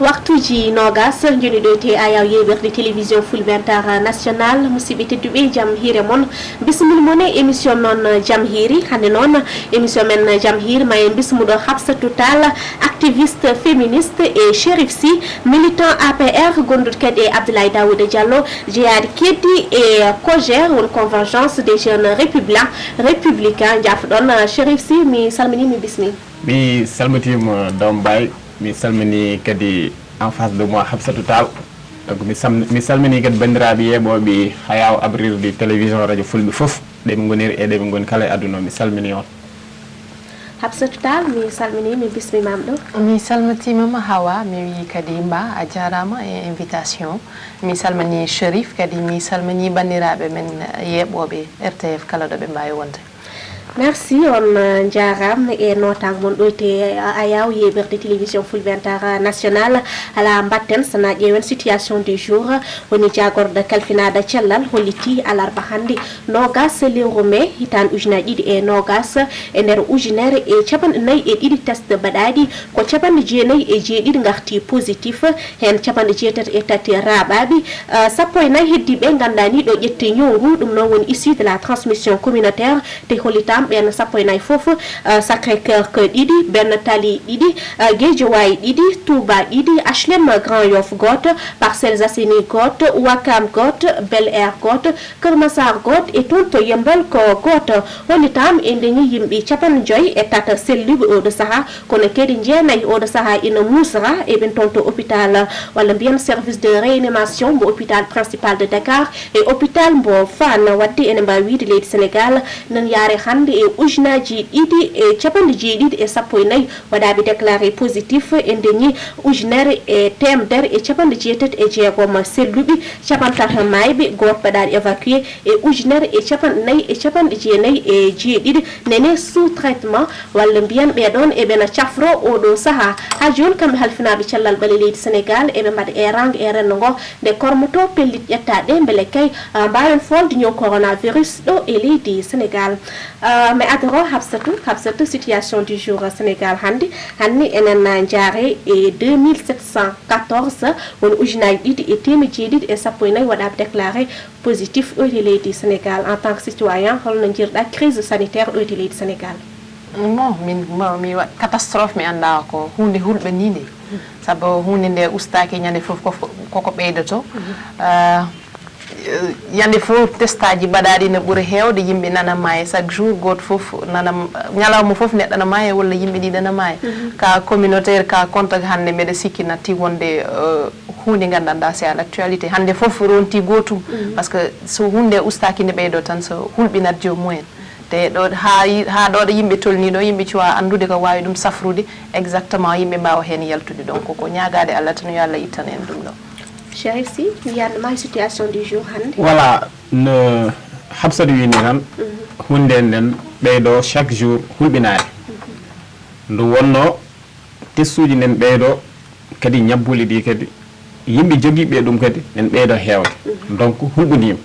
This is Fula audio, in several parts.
Waktuji nogas joni do te ayaw yewerde télévision Fulbentare national musibe tedduɓe jam hire mon bismil mone émission non jam hiri hande non émission men jam hiri ma en bismudo Hafsatou Tall activiste féministe et Chérif Sy militant APR gonduɗo kadi e Abdoulaye Daouda Diallo jeyaade keddi e COJER won convergence des jeunes républicains jafɗon Chérif Sy mi salmini mi bismi mi salmitima Dombay mi salmini kadi en face de moi Hafsatou Tall donc mi salmini kadi bandiraɓe yeɓoɓe hayaw abrirde télévision radio fulɓe foof ɗeɓe goniri e ɗeɓe goni kala e aduna mi salmini on Hafsatou Tall mi salmini mi bismimam ɗo mi salmitimama Hawa mi wi kadi mba a jarama e invitation mi salmini Chérif kadi mi salmini bandiraɓe men yeɓoɓe RTF kala ɗo ɓe mbawi wonde. Merci on jaram e notang mon ɗo te ayaw yeɓerde télévision Fulbentare national ala mbatten sana ƴeewen situation du jour woni jagorɗo kalfinade cellal holliti alarba hande nogas lewru mai hitan ujunaji ɗiɗi e nogas e nder ujunere e capanɗe nayyi e ɗiɗi test baɗaɗi ko capanɗe jeenayyi e jeeɗiɗi garti positif hen capanɗe jeetati e tati raɓaɓi sappo e nayyi heddiɓe gandani ɗo ƴetti ñowgu ɗum noon woni issue de la transmission communautaire te hollitam ɓen sappo e nayyi foof Sacré-Cœur ko ɗiɗi Benno Tali ɗiɗi Guédiawaye ɗiɗi Touba ɗiɗi HLM Grand Yoff goto Parcelles Assainies goto Ouakam goto Bel Air goto Keur Massar goto e toon to Yeumbeul ko goto hollitam e ndeñi yimɓe capanɗe joyyi e tata selluɓe oɗo saaha kono kadi jeenayyi oɗo saaha ina musra eɓen toon to hôpital walla mbiyen service de réanimation mo hôpital principal de Dakar e hôpital mbo Fann wadde ene mbawi wiide leydi Sénégal nan yaare hande e ujunaji ɗiɗi e capanɗe jeeɗiɗi e sappo e nayyi waɗaɓe déclaré positif e ndeñi ujunere e temedere e capanɗe jeetati e jeegom selluɓe capantati mayɓe goto mbaɗaɗo évacué e ujunere e capanɗe nayyi e capanɗe jeenayyi e jeeɗiɗi nene sous traitement walla mbiyan ɓeɗon eɓena cafro oɗo saaha ha joni kamɓe halfinaɓe cellal ɓaale leydi Sénégal eɓe mbaɗa erang e renndo ngo nde kormoto pellit ƴettaɗe beele kay mbawen folde ñow coronavirus ɗo e leydi Sénégal mais adoro Hafsatou situation du jour Sénégal hande enen jaare e 2714 woni ujunaji ɗiɗi e temedde jeeɗiɗi e sappo e nayyi waɗaɓe déclaré positif ɗo e leydi Sénégal en tant que citoyen holno jiiruɗa crise sanitaire ɗo e leydi Sénégal non mi wat catastrophe mi anda ko hunde hulɓe ni nde saabu hunde nde ustaki ñande foof koko ɓeydoto yande fof testaji mbaɗaɗi ne ɓuuri hewde yimɓe nana maaye chaque jour goto foof nana ñalawma foof neɗɗo na maaye walla yimɓe ɗi ɗana maaye ka communautaire ka contact hande mbeɗa sikki natti wonde hunde gandanɗa c'est à l'actualité hande foof ronti gotum par ce que so hunde ustaki nde ɓeydo tan so hulɓinat jomumen te ɗo ha ɗo ɗo yimɓe tolniɗo yimɓe cuwa andude ko wawi ɗum safrude exactement yimɓe mbawa hen yaltude donc ko ñagade Allah tan yo Allah ittan en ɗum ɗo. Chérif Sy yiyatma situation du jour hande voilà no Hafsatou wini tan hunde nden ɓeydo chaque jour hulɓinade ndu wonno testuji nden ɓeydo kadi ñabbuli ɗi kadi yimɓe joguiɓe ɗum kadi nen ɓeydo hewde donc hulɓinima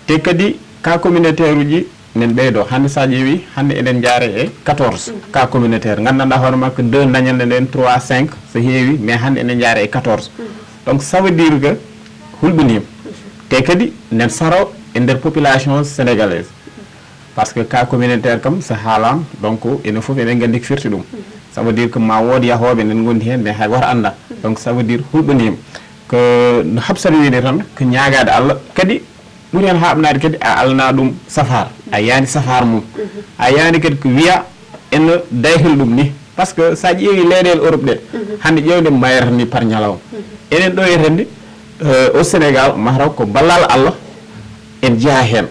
te kadi cas communautaire uji nen ɓeydo hande sa ƴeewi hande eɗen jaare e 14 cas communautaire gandanɗa hoore makko 2 dañande nden 3 5 so heewi mais hande eɗen jaare e 14 donc ça veut dire que hulɓinima te kadi nen saro e nder population sénégalaise par ce que cas communautaire kam so haalama donc enen foof eɗen gandi ko firti ɗum ça veut dire que ma wood yahoɓe nen gondi hen mais hay goto anda donc ça veut dire hulɓinima ko no Hafsatou wini tan ko ñagade Allah kadi ɓuuri hen haɓnade kadi a alna ɗum safar a yani safar mum a yani kadi ko wiya ene dayhil ɗum ni par ce que sa ƴeewi leyɗele Europe ɗe hande ƴewde mayata ni par ñalawma enen ɗo yetande au Sénégal mataw ko ballal Allah en jeeha hen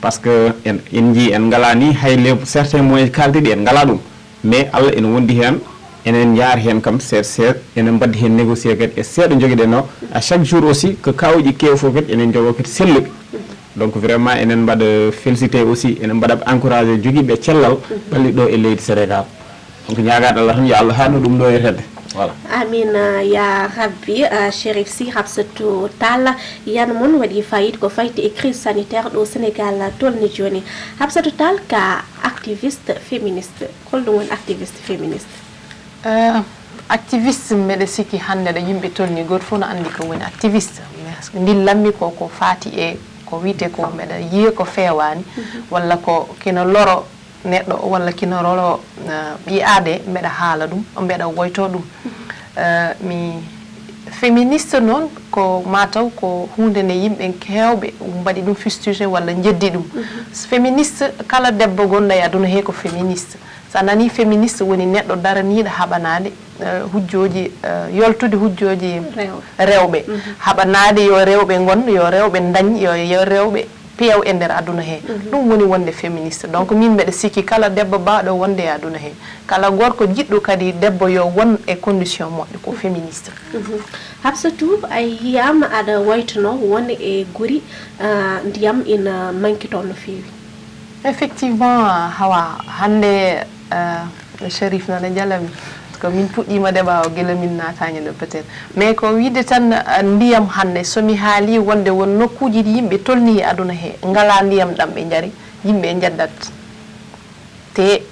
par ce que en jii en ngala ni hay le certains moyens kalteɗi en ngala ɗum mais Allah ene wondi hen enen jaar hen kam seeɗa enen mbaddi hen négocié kadi e seeɗa joguiɗen o à chaque jour aussi que kawuji kew fof kadi enen jogo kadi selluɓe donc vraiment enen mbaɗa félicité aussi enen mbaɗa encouragé joguiɓe cellal ɓalli ɗo e leydi Sénégal donc ñagade Allah tan yo Allah hanno ɗum ɗo yetede voilà amin ya rabbi Chérif Sy Hafsatou Tall yan mon waɗi fayit ko fayti e crise sanitaire ɗo Sénégal tolni joni Hafsatou Tall ka activiste féministe holɗum woni activiste féministe activiste mede siki hande da yimbe tolni goto fu no andi ko woni activiste lammi ko faati e ko wite ko meda yiye ko fewani walla ko kino loro neddo walla kino loro bi ade meda haala dum meda woyto dum mi féministe non ko mataw ko hunde ne yimbe kewbe mbadi dum fustige walla jeddi dum féministe kala debbo gonda ya dun he ko féministe sa nani féministe woni neddo daraniida habanade hujjoji yoltude hujjoji rewbe habanade yo rewbe gon yo rewbe dañ yo rewbe peew e nder aduna he dum woni wonde féministe donc min mede siki kala debbo baado wonde e aduna he kala gorko jiddu kadi debbo yo won e condition modde ko féministe Habsatou ay yam ada waytno wonde e guri ndiyam ina mankiton no fewi effectivement hawa hande Sherif na jalami ko min puddima deba o gela min natanya do peut-être mais ko wiide tan ndiyam hande so mi haali wonde won nokkuji yimbe tolni aduna he ngala ndiyam dam be jari yimbe jaddat te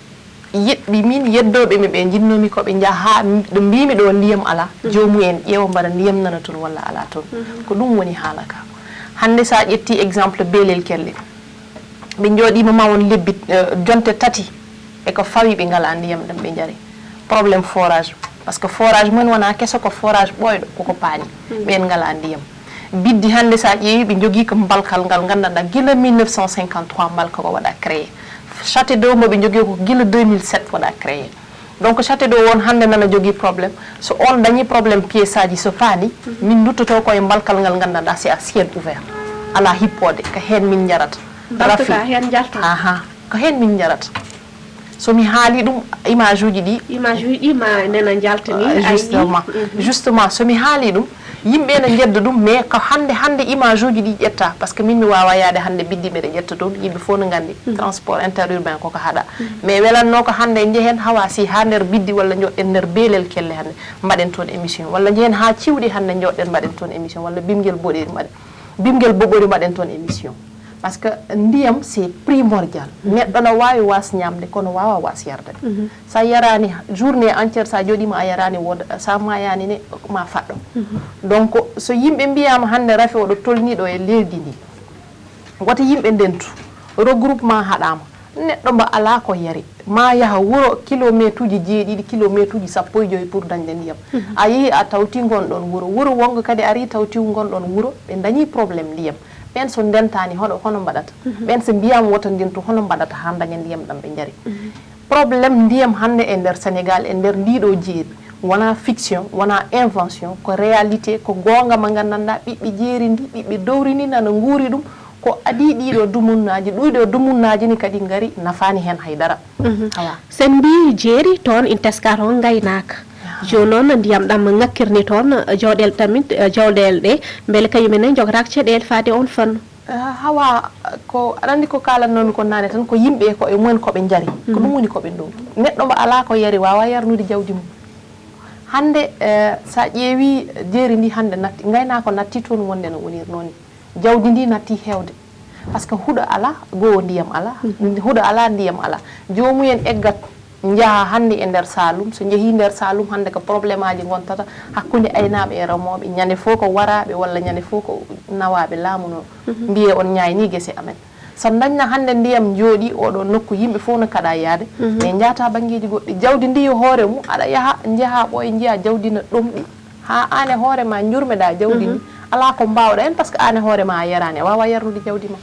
yebbi min yeddobe mi be jinnomi ko be jaha do mbimi do ndiyam ala jomu en ewo mbara ndiyam nana ton walla ala ton ko dum woni halaka hande sa jetti exemple belel kelle be jodi ma won lebbi jonte tati e ko fawi be ngala ndiyam dam be jari problème forage parce que forage mon wana kesso ko forage boydo ko paani ben ngala ndiyam biddi hande sa jeewi be jogi ko balkal ngal gandanda gila 1953 balka ko wada créé château d'eau mo be jogi ko gila 2007 wada créé donc château d'eau won hande nana jogi problème so on dañi problème pièce aji so paani min duttoto ko e balkal ngal gandanda c'est à ciel ouvert ala hippode ka hen min jarata rafi hen jarta aha ko hen min jarata so mi haali dum image uji di ma nena jaltani justement so mi haali dum yimbe na jeddo dum mais ko hande image uji di jetta parce que min mi wawa yaade hande biddi be jetta dum yimbe fo no gandi transport interurbain ko hada mais welanno ko hande jehen hawasi ha nder biddi walla jodden nder belel kelle hande mbaden ton émission walla jehen ha ciwdi hande jodden mbaden ton émission walla bimgel boderi mbaden bimgel bobori mbaden ton émission parce que ndiyam c'est primordial neddo na wawi was nyamde kono wawa was yarde sa yarani journée entière sa jodi ma yarani woda sa ma yani ne ma faddo donc so yimbe mbiyama hande rafi o do tolni do e leydi ni wata yimbe dentu regroupement hadama neddo ba ala ko yari ma yaha wuro kilometre uji jeedi kilometre uji sappo e joyi pour dañde ndiyam ayi a tawti gondon wuro wongo kadi ari tawti gondon wuro be dañi problème ndiyam ben so dentani hono badata ben so biyam woto dinto hono badata ha dañen ndiyam dam be jari problème ndiyam hande e nder Sénégal e nder ndido jeeri wana fiction wana invention ko réalité ko gonga ma gandanda bibbi jeeri ndi bibbi dowrini nana nguuri dum ko adi dido dumunnaji duydo dumunnaji ni kadi ngari nafani hen haydara hala sen bi jeeri ton inteska ton gaynaka jonon ndiyam dam ngakkirni ton jodel tamit jawdel de bel kayumene jograk cedel faade on fan hawa ko arandi ko kala non ko nane tan ko yimbe ko e mon ko be jari ko dum woni ko be do neddo ba ala ko yari wawa yarnude jawdi mum hande sa jeewi jeeri ndi hande natti ngayna ko natti ton wonde no woni non jawdi ndi natti hewde parce que huda ala go ndiyam ala huda ala ndiyam ala jomu en eggat njaha hande e nder Saloum so jehi nder Saloum hande ko probléme aji gontata hakkunde aynaabe e remobe nyane fo ko waraabe walla nyane fo ko nawaabe laamuno biye on nyayni gese amen so dañna hande ndiyam jodi odo nokku yimbe fo no kada yaade be njaata bangeji goddi jawdi ndi hoore mu ada yaha njaha boy njiya jawdi na domdi ha ane hoore ma njurmeda jawdi ni ala ko mbawda en parce que ane hoore ma yarani wawa yarnude jawdi ma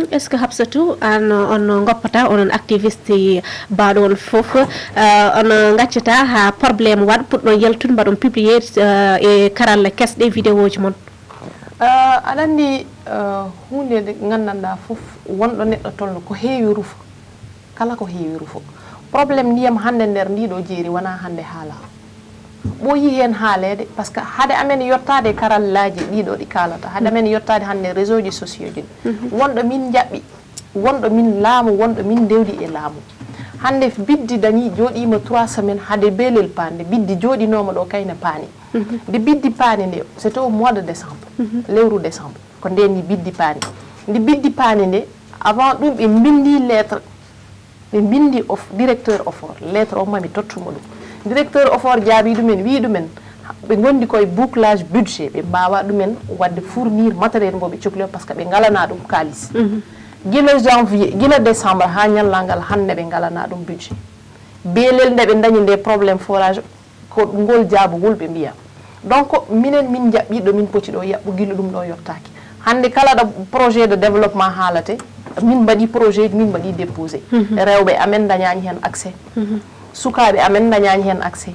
est ce que Habsatou on ngoppata on activiste baadon fof on gaccata ha problème wad puddo yeltun badon publier e karalla kesde vidéo ji mon alandi hunde de ngandanda fof wondo neddo tolno ko heewi rufo kala ko heewi rufo problème ndiyam hande nder ndido jeeri wana hande haala bo yi hen haalede parce que hade amen yottade karallaji dido di kalata hade amen yottade hande réseau ji sociaux ji wondo min jabbi wondo min laamu wondo min dewdi e laamu hande biddi dani jodi ma 3 semaines hade belel pande biddi jodi noma do kayna pani de biddi pani ne c'était au mois de décembre lewru décembre ko ndeni biddi pani de biddi pani ne avant dum be bindi lettre be bindi of directeur of lettre o mami tottumo dum directeur OFOR jaabi ɗumen wi ɗumen ɓe gondi koye bouclage budget ɓe mbawa ɗumen wadde fournir matériel mo ɓe cohli o par ce que ɓe galana ɗum kalis guila janvier guila décembre ha ñallangal hande ɓe galana ɗum budget beelel nde ɓe dañi nde probléme forage ko ngol jaabugol ɓe mbiya donc minen min jaɓɓiɗo min poti ɗo yaɓɓu guila ɗum ɗo yottaki hande kala ɗo projet de développement haalate min mbaɗi projet min mbaɗi déposé rewɓe amen dañani hen accès sukaɓe amen dañani hen accès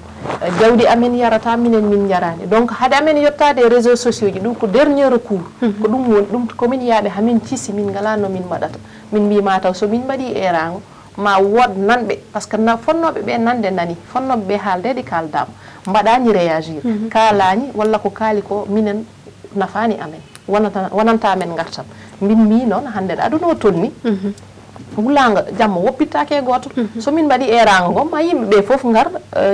jawdi amen yarata minen min jarani donc haade amen yettade réseaux sociaux ji ɗum ko dernier recours ko ɗum woni ɗum komin yaaɓe hamin cisi min ngala no min mbaɗata min mbima taw so min mbaɗi erago ma wod nanɓe par ce que fonnoɓe ɓe nande nani fonnoɓe ɓe haalde ɗi kaldama mbaɗani réagir kalani walla ko kaali ko minen nafani amen wonanta amen gartam min mi noon hande ɗa ɗum o tolni wulaga jamma woppittake e goto somin mbaɗi erago ngo ma yimɓeɓe foof gar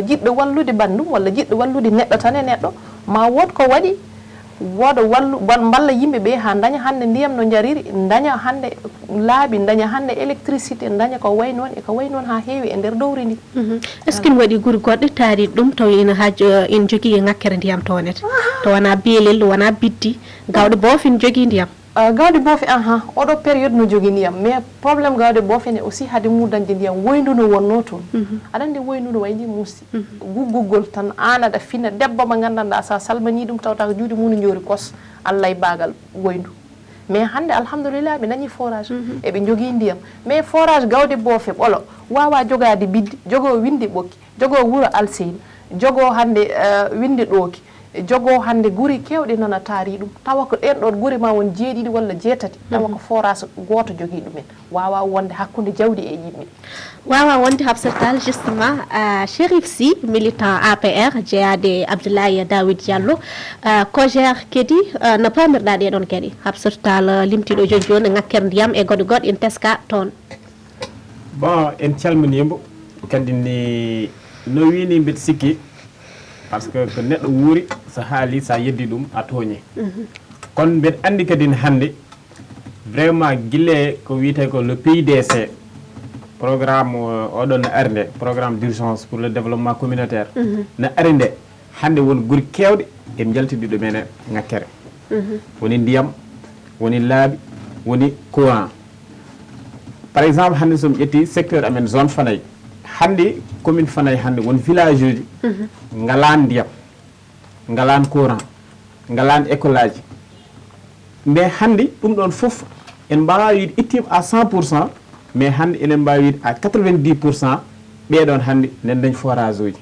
jiɗɗo wallude bandum walla jiɗɗo wallude neɗɗo tan e neɗɗo ma wood ko waɗi woda wallu balla yimɓeɓe ha daña hande ndiyam no jariri daña hande laaɓi daña hande électricité daña ko way noon e ko way noon ha heewi e nder dowri ndi est ce que mi waɗi guuri goɗɗo taari ɗum taw ina ina jogui ngakkere ndiyam toonete to wona beelel wona biddi gawɗo boof ina jogui ndiyam gawde boofe oɗo période no jogui ndiyam mais probléme gawde boofe ne aussi haade mudande ndiyam woyndu no wonno toon aɗa andi woyndu no wayni muusi guggugol tan an aɗa fina debbo mo gandanɗa sa salmani ɗum tawta ko juuɗe mum jori kos allah e bagal woyndu mais hande alhamdulillah ɓe dañi forage eɓe jogui ndiyam mais forage gawde boofe ɓolo wawa jogade biddi jogo winde ɓokki jogo wuuro alseyni jogo hande winde ɗooki jogo hande guri kewɗe nana taari ɗum tawa ko ɗen ɗon guri ma won jeeɗiɗi walla jeetati tawa ko forage goto jogui ɗumen wawa wonde hakkude jawdi e yimɓe wawa wonde habsatal justement Chérif Sy militant APR jeeyade Abdoulaye Daouda Diallo ko gère kedi no pamirɗa ɗeɗon kadi habsatal limtiɗo joni joni ngakkere ndiyam e goɗo goɗɗo ina teska toon bon en calminimo kadi ni no wini mbiɗa sikki par ce que ko neɗɗo wuuri so haali sa yeddi ɗum a tooñe kono mbeɗa anndi kadi hannde vraiment guille ko wiyete ko le PIDC programme oɗon no ari nde programme d' urgence pour le développement communautaire no ari nde hannde won guri keewɗe en jaltidi ɗumen e ŋakkere woni ndiyam woni laaɓi woni courant par exemple hannde somi ƴetti secteur amen zone Fanayi hannde commune Fanayi hannde won village uji ngalan ndiyam ngalan courant ngalan école aji mais hannde ɗum ɗon fof en mbawa wiide ittima à 100% mais hannde enen mbawi wiide à 90% ɓeɗon hannde nen dañ forage uji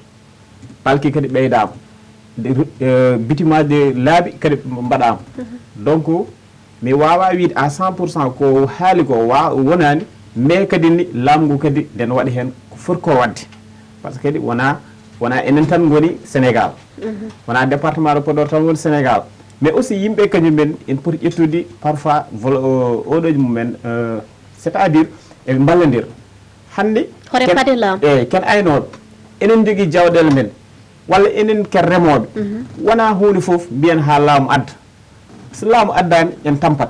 palki kadi ɓeydama bitimaji de laaɓi kadi mbaɗama donc mi wawa wiide à 100% ko haali ko wonani mais kadi ni laamu kadi nden waɗi hen ko foti ko wadde par ce que kadi wona enen tan goni Sénégal wona département de Podor tan woni Sénégal mais aussi yimɓe kañumen en poti ƴettude parfois oɗoji mumen c' est à dire eɓe ballodir hannde ken aynoɓe enen jogui jawɗele men walla enen ken remoɓe wona hunde foof mbiyen ha laamu adda so laamu addani en tampat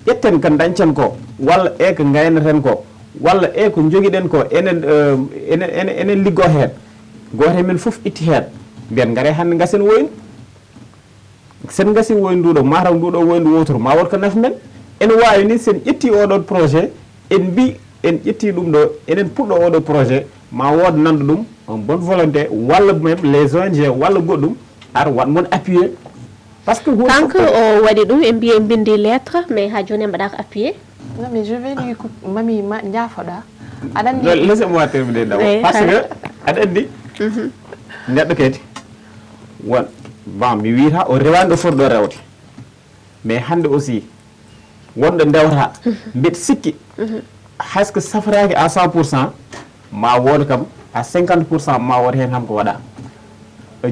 ƴetten ko dañcen ko walla e ko gaynaten ko walla e ko joguiɗen ko enen liggo hen goto men foof itti hen mbiyen gaare hannde gasen woynu sen gasi woynu nduɗo mataw nduɗo woynu wotoro ma wot ko nafi men en wawi ni sen ƴetti oɗon projet en mbi en ƴetti ɗum ɗo enen puɗɗo oɗo projet ma wood nandu ɗum en bonne volonté walla même les ONG walla goɗɗum ar wat mon appuyé par ce que tant o waɗi ɗum e mbiye bindi lettre mais ha joni mbaɗaka appuyé non mais je vais lui mami ma jaafoɗa aɗa andi laissez moi terminer d'abord parce que aɗa andi neɗɗo kadi won bon mi wiyata o rewani ɗo foti ɗo rewde mais hannde aussi wonɗo ndewata mbeɗa sikki haysko safraki à 100% ma wooda kam à 50% ma wood hen ham ko waɗa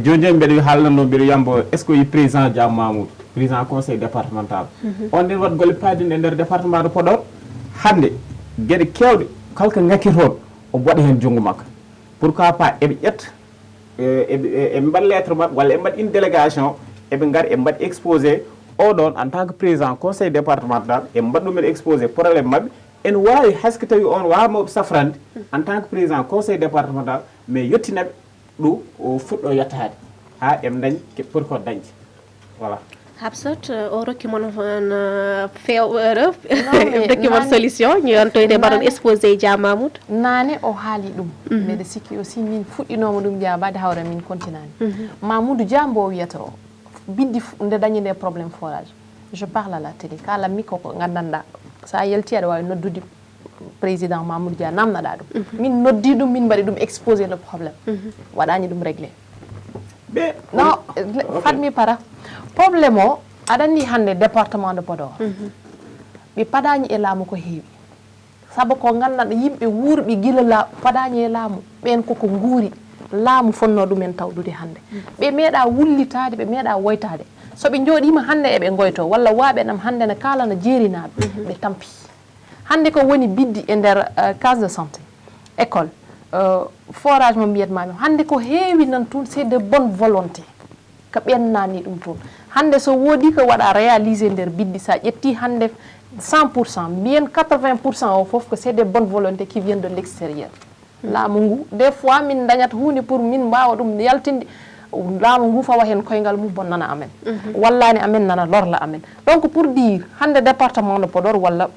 joni joni mbeɗa haalnanno mbiɗa wiyambo est ce que yi président Dia Mamoudou président conseil départemental on nden wat golle paadine e nder département de Podor hannde gueɗe kewɗe kala ko ngakkitoon o waɗa hen junggo makko pourquoi pas eɓe ƴetta eɓe mbaɗ lettre mabɓe walla eɓe mbaɗ une délégation eɓe gaari eɓe mbaɗ exposé oɗon en tant que président conseil départemental eɓe mbaɗ ɗumen exposé probléme mabɓe en wawi haysko tawi on wawmoɓe safrande en tant que président conseil départemental mais yettinaɓe ɗum o fuɗɗo yettade ha en dañ ke poti ko dañde voilà. Habsat o rokki mon fewre rokki mon solution ñu yon toyde mbaɗon exposé Dia Mamoudou nane o haali ɗum mbeɗa sikki aussi min fuɗɗinoma ɗum jabade hawra min continani Mamoudou Dia mbo wiyata o biddi nde dañi nde probléme forage je parle à la télé kala mikko ko gandanɗa sa yalti aɗa wawi noddude président Mamoudou Dia namnaɗa ɗum min noddi ɗum min mbaɗi ɗum exposé le probléme waɗani ɗum réglé non fatmi para probléme o aɗa andi hande département de Podor ɓe paɗani e laamu ko heewi saabu ko gandanɗa yimɓe wuurɓe guila paɗani e laamu ɓen koko nguuri laamu fonno ɗumen tawdude hande ɓe meeɗa wullitade ɓe meeɗa woytade soɓe jooɗima hande eɓe goyto walla waaɓe ɗam hande ne kalana jeerinaɓe ɓe tampi hande ko woni biddi e nder case de santé école forage mo mbiyatmami hande ko heewi nan toon c'est de bonne volonté ko ɓennani ɗum toon hande so woodi ko waɗa réalisé nder biddi sa ƴetti hande 100% mbiyen 80% o foof ko c'est de bonne volonté qui viennent de l'extérieur laamu ngu des fois min dañat hunde pour min mbawa ɗum yaltinde laamu ngu fawa hen koyngal mum bonnana amen wallani amen nana lorla amen donc pour dire hande département de Podor walla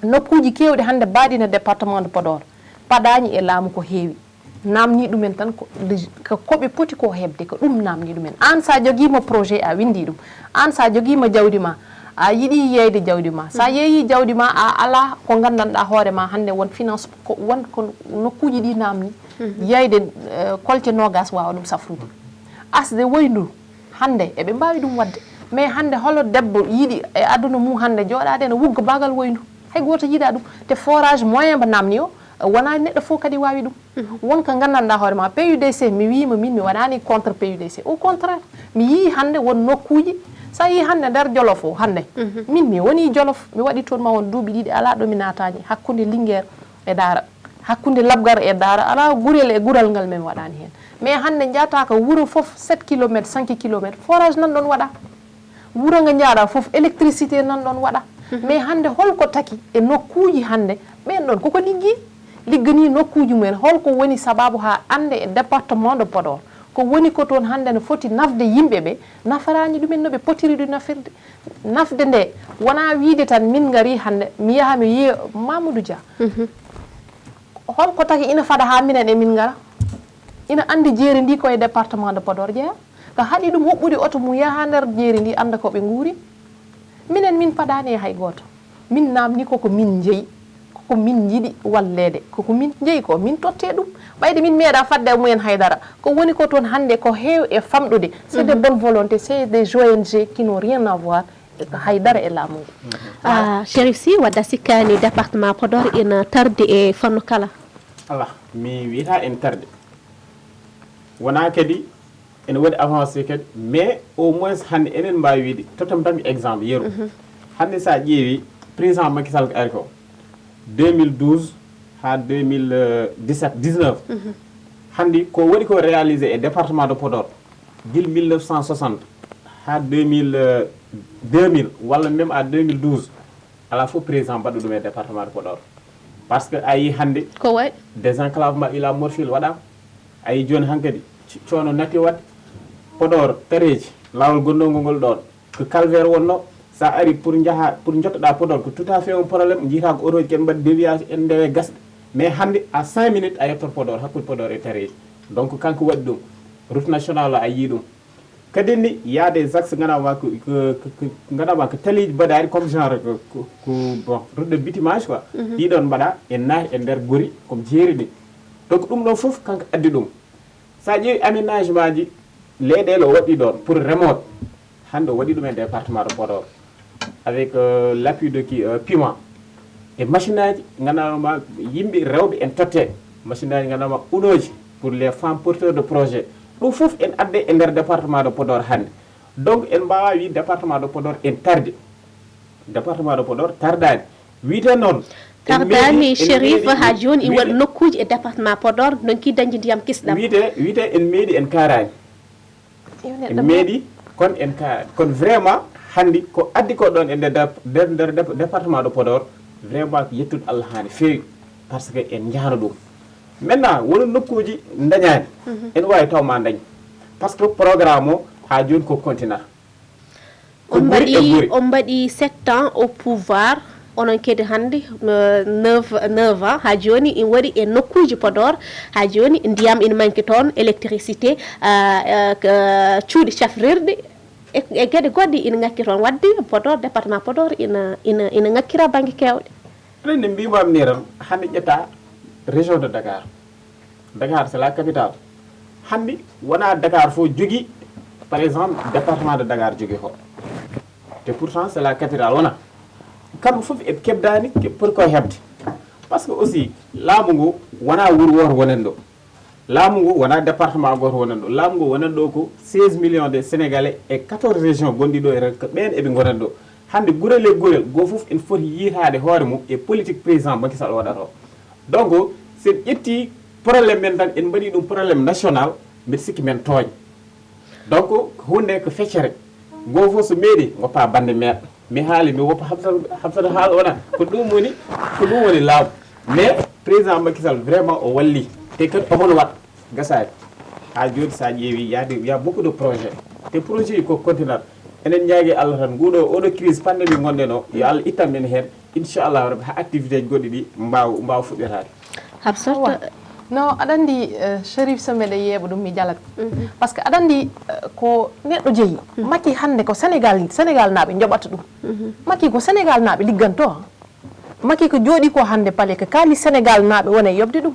nokkuji kewɗe hande mbaɗino département de Podor paɗani e laamu ko heewi namni ɗumen tan koɓe poti ko hebde ko ɗum namni ɗumen an sa joguima projet a windi ɗum an sa joguima jawdi ma a yiɗi yeyde jawdi ma sa yeeyi jawdi ma a ala ko gandanɗa hoore ma hande won finance won ko nokkuji ɗi namni yeyde kolte nogas wawa ɗum safrude asde woyndu hande eɓe mbawi ɗum wadde mais hande holo debbo yiiɗi e aduna mum hande joɗade ne wugga bagal woyndu hay goto yiiɗa ɗum te forage moyen mo namni o wona neɗɗo fof kadi wawi ɗum wonko gandanɗa hoore ma PUDC mi wima min mi waɗani contre PUDC au contraire mi yii hande won nokkuji sa yi hande nder Jolof o hande min mi woni Jolof mi waɗi toon ma won duuɓi ɗiɗi ala ɗo mi natani hakkude Linguére e Dara hakkude Labgar e Dara ala gurel e gural ngal min waɗani hen mais hande jaata ko wuuro foof 7 km 5 km forage nan ɗon waɗa wuuro ngo jaaɗa foof électricité nan ɗon waɗa mais hande holko taki e nokkuji hande ɓen ɗon koko liggani nokkuji mumen holko woni sababu ha ande e département de Podor ko woni ko toon hande ne foti nafde yimɓeɓe nafarani ɗumen no ɓe potiri ɗum nafirde nafde nde wona wiide tan min gari hande mi yaha mi yiya Mamoudou Dia holko taki ina faɗa ha minen e min gara ina andi jeeri ndi koye département de Podor jeeya ko haɗi ɗum hoɓɓude oto mum yaha nder jeeri ndi anda koɓe guuri minen min paɗani e hay goto min namni koko min jeeyi koko min jiiɗi wallede koko min jeeyi ko min totte ɗum ɓayde min meeɗa fadde e mumen haydara ko woni ko toon hande ko heew e famɗude c'est de bonne volonté c'est des ONG qui n'ont rien à voir e ko haydara e laamu ngu Chérif Sy wadda sikkani département Podor ina tarde e fannu kala ala mi wiyata en tarde wona kadi ene waɗi avancé kadi mais au moins hande enen mbawi wiide totam tan exemple yeru hande sa ƴeewi président Macky Sall ko ari ko 2012 ha 2017 19 hande ko waɗi ko réalisé e département de Podor guil 1960 ha 2000 walla même à 2012 ala fof président mbaɗɗo ɗum e département de Podor par ce que a yi hande ko waɗi désenclavement ila morphile waɗama a yi joni hankkadi coono natti wadde Podor tareji lawol gonnolngol ngol ɗon ko calvaire wonno sa ari pour jaaha pour jottoɗa Podor ko tout à fait un probléme jiita ko autoji ken mbaɗi déviation en ndewe gasɗe mais hande à 5 minutes a yettot Podor hakkude Podor e tareji donc kanko waɗi ɗum route nationale o a yii ɗum kadi ni y a des axes ganama ko ganama ko taliji mbaɗari comme genre ko bon route de bitumage quoi ɗiɗon mbaɗa en naahi e nder gori comme jeeri ni donc ɗum ɗon foof kanko addi ɗum sa ƴeewi aménagement ji leyɗele o waɗi ɗon pour remote hande o waɗi ɗum e département de Podor avec l'appui de qui Puma e machine aji gandanama yimɓe rewɓe en totte machine aji gandanama unoji pour les femmes porteurs de projet ɗum foof en adde e nder département de Podor hande donc en mbawa wi département de Podor en tarde département de Podor tardani wiite noon tardani Chérif ha joni i waɗi nokkuji e département Podor donki dañde ndiyam kisɗam wiite en meeɗi en karani en meeɗi kono en karani kono vraiment handi ko addi ko ɗon e nder département de Podor vraiment ko yettude Allah hani feewi par ce que en jahano ɗum maintenant woni nokkuji dañani en wawi tawma dañ par ce que programme o ha joni ko continent on mbaɗi 7 ans au pouvoir onon kedi hannde 9 ans ha joni in waɗi e nokkuji Podor ha joni ndiyam ina manki toon électricité cuuɗi cafrirɗe e gueɗe goɗɗe ina ngakki toon wadde Podor département Podor ina ngakkira banggue kewɗe aɗa nde mbimam ni tan hannde ƴetta région de Dakar c'est la capitale hannde wona Dakar fof jogui par exemple département de Dakar jogui ko te pourtant c'est la capitale wona kamɓe fof eɓe keɓdani pour ko heɓde par ce que aussi laamu ngu wona wuuro woto wonen ɗo laamu ngu wona département goto wonen ɗo laamu ngu wonen ɗo ko 16 millions de sénégalais e 14 régions gonɗi ɗo e ko ɓen eɓe gonen ɗo hande gurel e gurel go fof ene foti yitade hoore mum e politique président Macky Sall waɗata o donc sen ƴetti probléme men tan en mbaɗi ɗum probléme national mbiɗa sikki men tooñ donc hunde ko feccere go fof so meeɗi goppa bande meeɗa mi haali mi woppa habsata haal wona ko ɗum woni laamu mais président Macky Sall vraiment o walli te kadi omono waɗa gasani ha joni sa ƴeewi ya beaucoup de projet te projet ko continent enen ñaagui Allah tan nguɗo oɗo crise pandémie gonɗen o yo Allah ittan men hen inchallah rabbi ha activité ji goɗɗi ɗi mbawa fuɗɗetade habsata no aɗa andi Cherif so mbeɗa yeeɓa ɗum mi jalat par ce que aɗa andi ko neɗɗo jeeyi Macky hande ko sénégal naaɓe joɓata ɗum Macky ko sénégal naaɓe ligganto Macky ko jooɗi ko hande paale ko kaali sénégal naaɓe wona yobde ɗum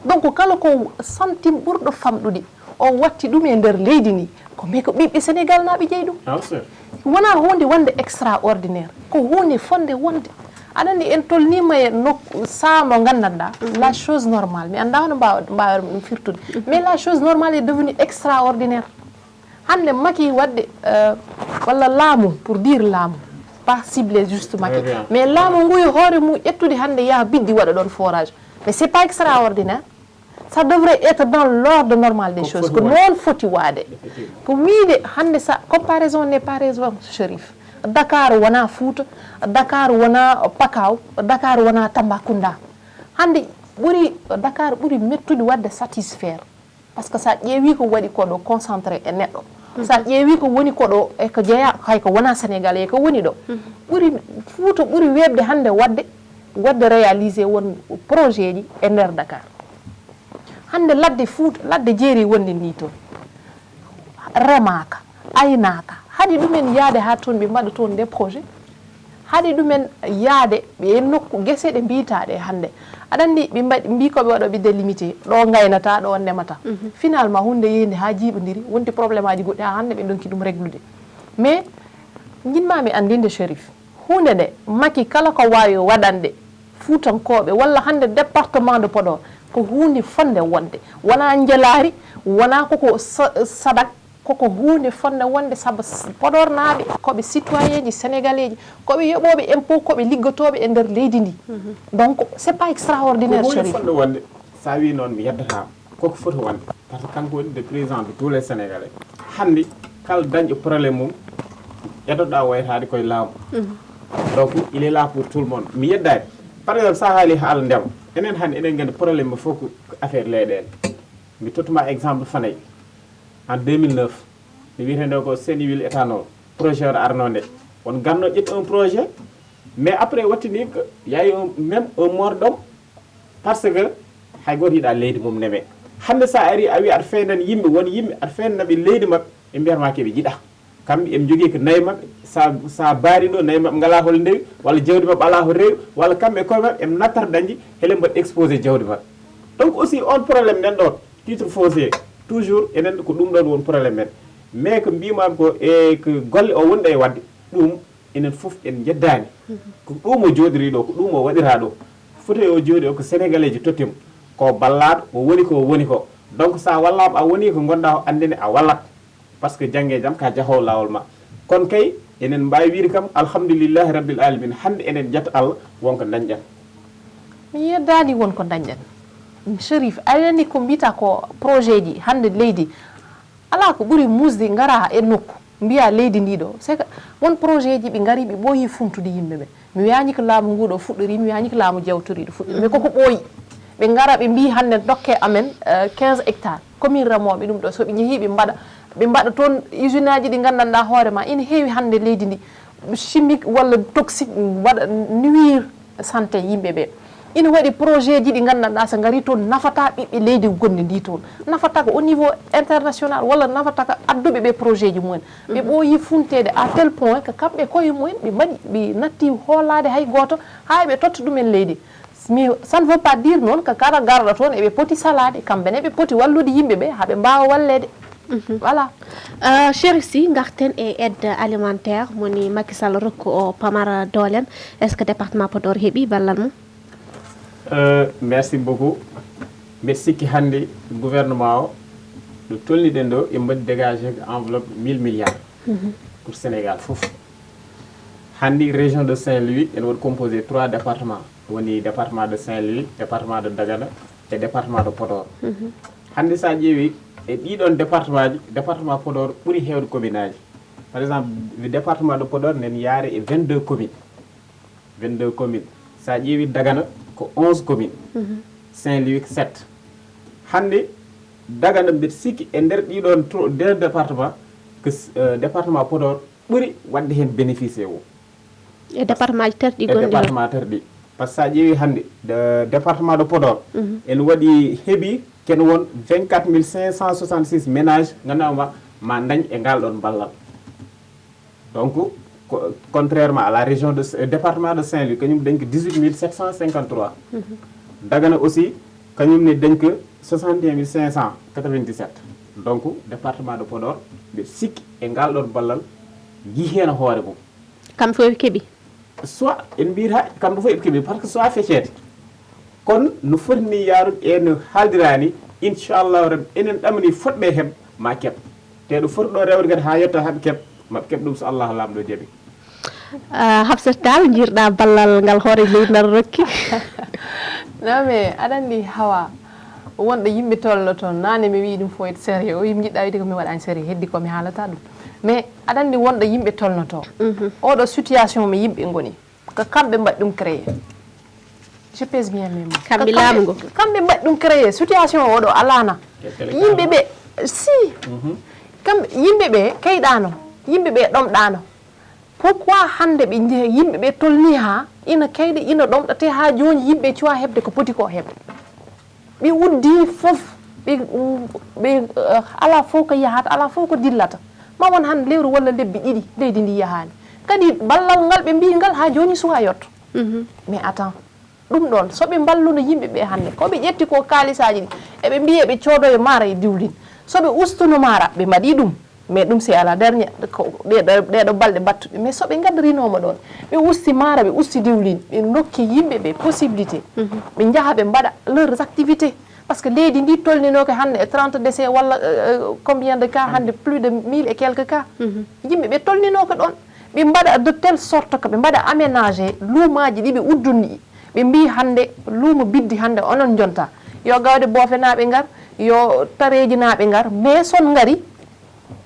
donc kala ko centime ɓurɗo famɗude o watti ɗum e nder leydi ndi ko mais ko ɓiɓɓe sénégal naaɓe jeeyi ɗum wona hunde wonde extraordinaire ko hunde fonde wonde aɗa andi en tolnima e nokku saano gandanɗa la chose normale mi anda hono mbawata ɗum firtude mais la chose normale est devenue extraordinaire hande Macky wadde walla laamu pour dire laamu pas ciblé juste Macky mais laamu ngu e hoore mum ƴettude hande yaha biddi waɗa ɗon forage mais c'est pas extraordinaire ça devrait être dans l'ordre normal des choses ko noon foti waade ko wiide hande sa comparaison n'est pas raison Cherif Dakar wona Fouta Dakar wona Pakaw Dakar wona Tambacounda hande Dakar ɓuuri mettude wadde satisfaire par ce que sa ƴeewi ko waɗi koɗo concentré e neɗɗo sa ƴeewi ko woni koɗo e ko jeeya hayko wona sénégalais ko woni ɗo Fouta ɓuuri webde hande wadde réalisé won projet ji e nder Dakar hande ladde Fouta ladde jeeri wonde ni toon remaka aynaka haɗi ɗumen yaade ha toon ɓe mbaɗa toon des projet haɗi ɗumen yaade ɓe nokku guese ɗe mbitaɗe hande aɗa andi ɓe mbi koɓe waɗo ɓe délimité ɗo gaynata ɗo ndemata finalement hunde yeyde ha jiiɓodiri wonti probléme aji goɗɗi ha hande ɓe donki ɗum réglude mais jinmami andinde Cherif hunde nde Macky kala ko wawi waɗande Fuutankoɓe walla hande département de Podor ko hunde fonde wonde wona jelari wona koko sadak koko hunde fonde wonde saabu Podor naaɓe koɓe citoyen ji sénégalais ji koɓe yoɓoɓe impôt koɓe liggotoɓe e nder leydi ndi donc c'est pas extraordinaire Cherif fonde wonde sa wi noon mi yeddata koko foti wonde par ce que kanko woni de président de tous les sénégalais hande kala dañƴo probléme mum ƴettoɗa waytade koye laamu donc il est là pour tout le monde mi yeddani par exemple sa haali haala ndema enen hande eɗen gandi probléme fof ko affaire leyɗele mi tottuma exemple Fanayi en 2009 mi wiyetende ko Sénéwil éthanol projet o arno nde on ganno ƴetti un projet mais après wattini que yayi même un mordom par ce que hay goto yiiɗa leydi mum neme hande sa ari a wi aɗa feynan yimɓe won yimɓe aɗa feynanaɓe leydi mabɓe ɓe mbiyatma keɓe jiiɗa kamɓe eɓe jogui ko nayyi mabɓe sa baari ɗo nayyi mabɓe ngala hol ndewi walla jawdi mabɓe ala ho rewi walla kamɓe koye mabɓe eɓe nattata dañji hele mbaɗa exposé jawdi mabɓe donc aussi on probléme nen ɗon titre foncier toujours enen ko ɗum ɗon won probléme men mais ko mbimami ko e ko golle o wonɗo e wadde ɗum enen foof en jeddani ko ɗum o jooɗiri ɗo ko ɗum o waɗira ɗo foti o jooɗi o ko sénégalais ji tottima ko ballaɗo o woni ko donc sa wallama a woni ko gonɗa o andene a wallat par ce que jangge jaam ka jahowo lawol ma kono kay enen mbawi wiide kam alhamdoulillahi rabbil alamin hande enen jetta Allah wonko dañƴen mi yeddani wonko dañƴen Cherif aɗani ko mbita ko projet ji hande leydi ala ko ɓuuri musde gara e nokku mbiya leydi ndi ɗo c'est que won projet ji ɓe gari ɓe ɓooyi funtude yimɓeɓe mi wiyani ko laamu nguɗo fuɗɗori mi wiyani ko laamu jawtoriɗo fuɗɗori mais koko ɓooyi ɓe ngara ɓe mbi hannde dokke amen 15 hectares commune remoɓe ɗum ɗo so ɓe jeehi ɓe mbaɗa toon usine aji ɗi gandanɗa hoore ma ina heewi hannde leydi ndi chimique walla toxique waɗa nuire santé yimɓe ɓe ina waɗi projet ji ɗi gandanɗa so ngari toon nafata ɓiɓɓe leydi gonɗi ndi toon nafata ko au niveau international walla nafata ko adduɓe ɓe projet ji mumen ɓe ɓooyi funtede à tel point que kamɓe koye mumen ɓe mbaɗi ɓe natti hoolade hay goto ha ɓe totta ɗumen leydi mais ça ne veut pas dire noon ko kala garɗo toon eɓe poti salade kamɓene ɓe poti wallude yimɓe ɓe haɓe mbawa wallede voilà Chérif Sy garten e aide alimentaire moni Macky Sall rokku o pamara doolen est ce que département Podor heeɓi ballal mum merci beaucoup mbeɗa sikki hannde gouvernement o ɗo tolniɗen ɗo e mbaɗi dégagé enveloppe 1000 milliards pour Sénégal fof hannde région de Saint-Louis ene waɗi composé 3 départements woni département de Saint-Louis département de Dagana et département de Podor hannde sa ƴeewi e ɗiɗon département Podor ɓuri heewde commune aji par exemple département de Podor nen yaare e 22 communes sa ƴeewi Dagana ko 11 communes Saint-Louis 7 hannde Dagana mbeɗa sikki e nder ɗiɗon deux département que département Podor ɓuri wadde hen bénéficié o e département ji terɗi e département terɗi par ce que sa ƴeewi hannde département de Podor en waɗi heeɓi ken won 24 566 ménages ganduɗa ma dañ e ngal ɗon ballal donc contrairement à la région de département de Saint-Louis kañum dañ ko 18 753 Dagana aussi kañum ne dañ ko 61 597 donc département de Podor ɓe sikki e ngal ɗon ballal yi hen hoore mum kam fof keeɓi soit en mbiyata kamɓe fof eɓe keeɓi par ce que soit feccede kono no foti ni yaarude e no haaldirani inchallahu rabbi enen ɗamani fotɓe heeb ma keeb te ɗo foti ɗo rewde kadi ha yetta haaɓe keeb maɓe keeb ɗum so Allah lamɗo jaaɓi Hafsat Tall jiirɗa ballal ngal hoore leydi nar rokki non mais aɗa andi Hawa wonɗo yimɓe tolno toon nane mi wi ɗum fo ete sérieux o yim jiɗɗa wide komi waɗani sérieux heddi komi haalata ɗum mais aɗa andi wonɗo yimɓe tolnoto oɗo situation mi yimɓe goni ko kamɓe mbaɗi ɗum créé je pèse bien mes mots kamɓe laamu ngo kamɓe mbaɗi ɗum créé situation oɗo alana yimɓe ɓe si kamɓe yimɓe ɓe kayɗano yimɓe ɓe ɗomɗano pourquoi hande ɓe yimɓe ɓe tolni ha ina kayɗe ina ɗomɗate ha joni yimɓe cuwa hebde ko poti ko hebde ɓe uddi foof ɓe ala fof ko yahata ala fof ko dillata ma won hande lewru walla lebbi ɗiɗi leydi ndi yahani kadi ballal ngal ɓe mbi ngal ha joni suwa yotto mais attends ɗum ɗon soɓe balluno yimɓe ɓe hande koɓe ƴetti ko kalisaji ɗi eɓe mbiye ɓe coodoye maara e diwlin soɓe ustuno maara ɓe mbaɗi ɗum mais ɗum c'est à la dernière ɗeɗo balɗe battuɗe mais soɓe gaddarinoma ɗon ɓe usti maara ɓe usti diwlin ɓe dokki yimɓe ɓe possibilité ɓe jaaha ɓe mbaɗa leurs activités par ce que leydi ndi tolninoke hande e 30 décès walla combien de cas hande plus de 1000 et quelques cas yimɓe ɓe tolninoke ɗon ɓe mbaɗa de telle sorte que ɓe mbaɗa aménagé luumaji ɗi ɓe uddunni ɓe mbi hande luumo biddi hande onon jonta yo gawde boofe naɓe ngar yo tareji naɓe ngar mais son ngari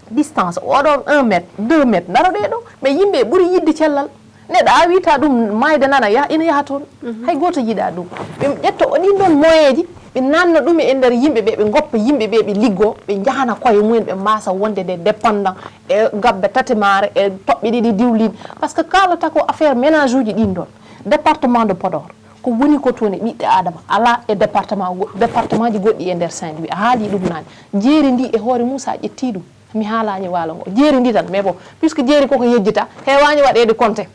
distance oɗon 1 métre 2 métre daroɗe ɗo mais yimɓe ɓuuri yidde cellal neɗɗo a wita ɗum mayde nana ina yaha toon hay goto yiiɗa ɗum ɓe ƴetto ɗin ɗon moyen ji ɓe nanna ɗum e nder yimɓe ɓe ɓe goppa yimɓe ɓe ɓe liggo ɓe jahana koye mumen ɓe mbasa wonde des dépendant e gabbe tatemare e toɓɓe ɗiɗi diwlin par ce que kalata ko affaire ménage uji ɗin ɗon département de Podor ko woni ko toon e ɓiɓɓe adama ala e département ji goɗɗi e nder Saint-Louis a haali ɗum nane jeeri ndi e hoore mum sa ƴetti ɗum mi haalani waalo ngo jeeri ndi tan mais bon puisque jeeri koko yejjita hewani waɗede compté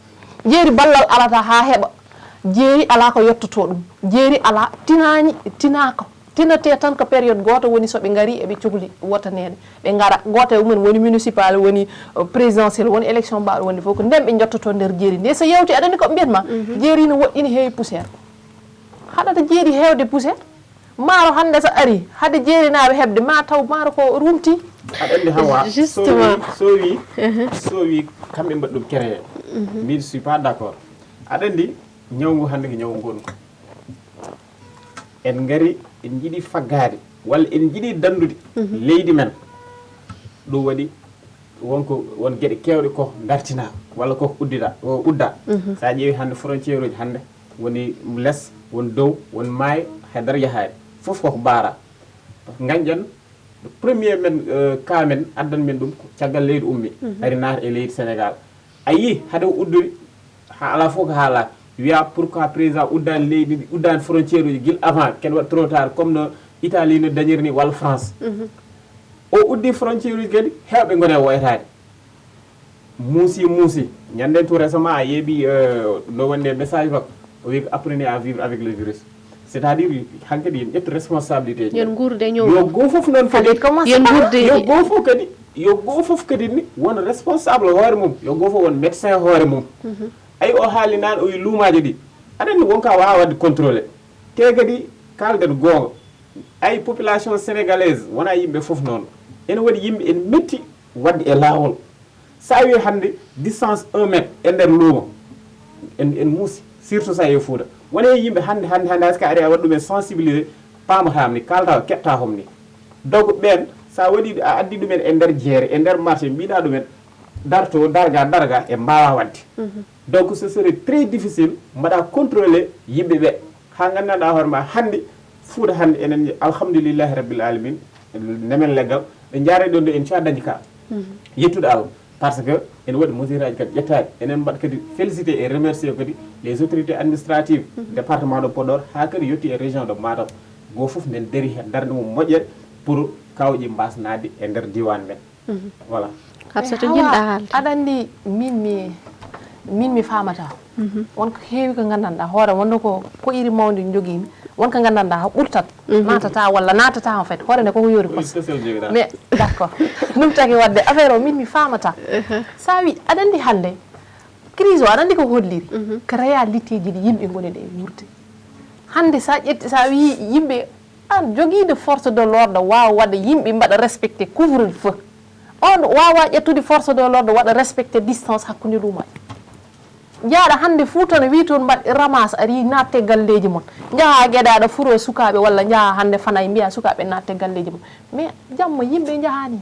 jeeri ballal alata ha heɓa jeeri ala ko yettoto ɗum jeeri ala tinaka tinate tan ko période goto woni soɓe gari eɓe cohli wotaneɗe ɓe gara goto e mumen woni municipal woni présidentiel woni élection mbaɗo wonde fof ko nden ɓe jottoto nder jeeri ndi so yewti aɗani koɓe mbiyatma jeeri no woɗɗini heewi poussiére haɗata jeeri hewde poussiére maaro hande so ari hade jeeri naɓe hebde ma taw maaro ko rumti aɗa andi Hawa justement so wi kamɓe mbaɗi ɗum créé mi ne suis pas d' accord aɗa andi ñawngu hannde ko ñawngu gonɗu en ngari en jiiɗi faggade walla en jiiɗi dandude leydi men ɗum waɗi won gueɗe kewɗe ko dartina walla koko udda sa ƴeewi hannde frontiére uji hannde woni less won dow won maayo haydara yahaade fof koko baara ganƴan premier men cas men addan men ɗum caggal leydi ummi ari naata e leydi Sénégal a yii hade udduri ha ala fof ko haala wiya pourquoi président uddani leydi ndi uddani frontiére uji guila avant ken waɗi trop tard comme no Italie no dañiri ni walla France o uddi frontiére uji kadi hewɓe gone woytade muusi ñanden tout récemment a yeeɓi no wonde message makko o wi ko apprenez à vivre avec le virus c'est à dire hankkadi yen ƴettu responsabilité yen guurde ñow yo goo fof noon kadi yen guurde yo goo fof kadi ni won responsable hoore mum yo goo fof won médecin hoore mum ayi o haali nane o wi luumaji ɗi aɗanni wonka wawa wadde contrôlé te kadi kalden goonga ayi population sénégalaise wona yimɓe fof noon ene waɗi yimɓe en metti wadde e laawol sa wi hannde distance 1 métre e nder luumo en muusi surtout sa e Fouta wona yimɓe hannde hayso ka ari a waɗi ɗumen sensibilisé pamatama ni kalata keɓta hom ni donc ɓen sa waɗi a addi ɗumen e nder jeere e nder marché mbiɗa ɗumen darto darga e mbawa wadde donc ce serait très difficile mbaɗa contrôlé yimɓe ɓe ha gandanɗa hoore ma hannde Fouta hannde enen alhamdoulillahi rabbil alamin nemen leggal ɓe jaare ɗon ɗo en coa dañi ka yettude Allah par ce que ene waɗi mesure aji kadi ƴettade enen mbaɗa kadi félicité et remercier kadi les autorités administratives département de Podor ha kadi yetti e région de Matam goo fof nden daari hen darde mum moƴƴere pour kawƴi mbasnade e nder diwan men voilà Hafsatu jiɗɗa haalde aɗa andi min mi famata wonko heewi ko gandanɗa hoore wonno ko iri mawde joguimi wonko gandanɗa ha ɓurtat natata walla natata en fait hoore nde koko yori kos mais d' accord ɗum tagi wadde affaire o min mi famata sa wi aɗa andi hannde crise o aɗa andi ko holliri ko réalité ji ɗi yimɓe goni ɗe wurde hannde sa ƴetti sa wi yimɓe an joguide force de l'ordre wawa wadde yimɓe mbaɗa respecté couvre feu on wawa ƴettude force de l'ordre waɗa respecté distance hakkude luumaji jaaɗa hannde Fouta no wi toon mbaɗ ramasse ari natte galleji mon jaaha gueɗaɗo furo e sukaɓe walla jaaha hannde fana mbiya sukaɓe natte galleji mon mais jamma yimɓe jahani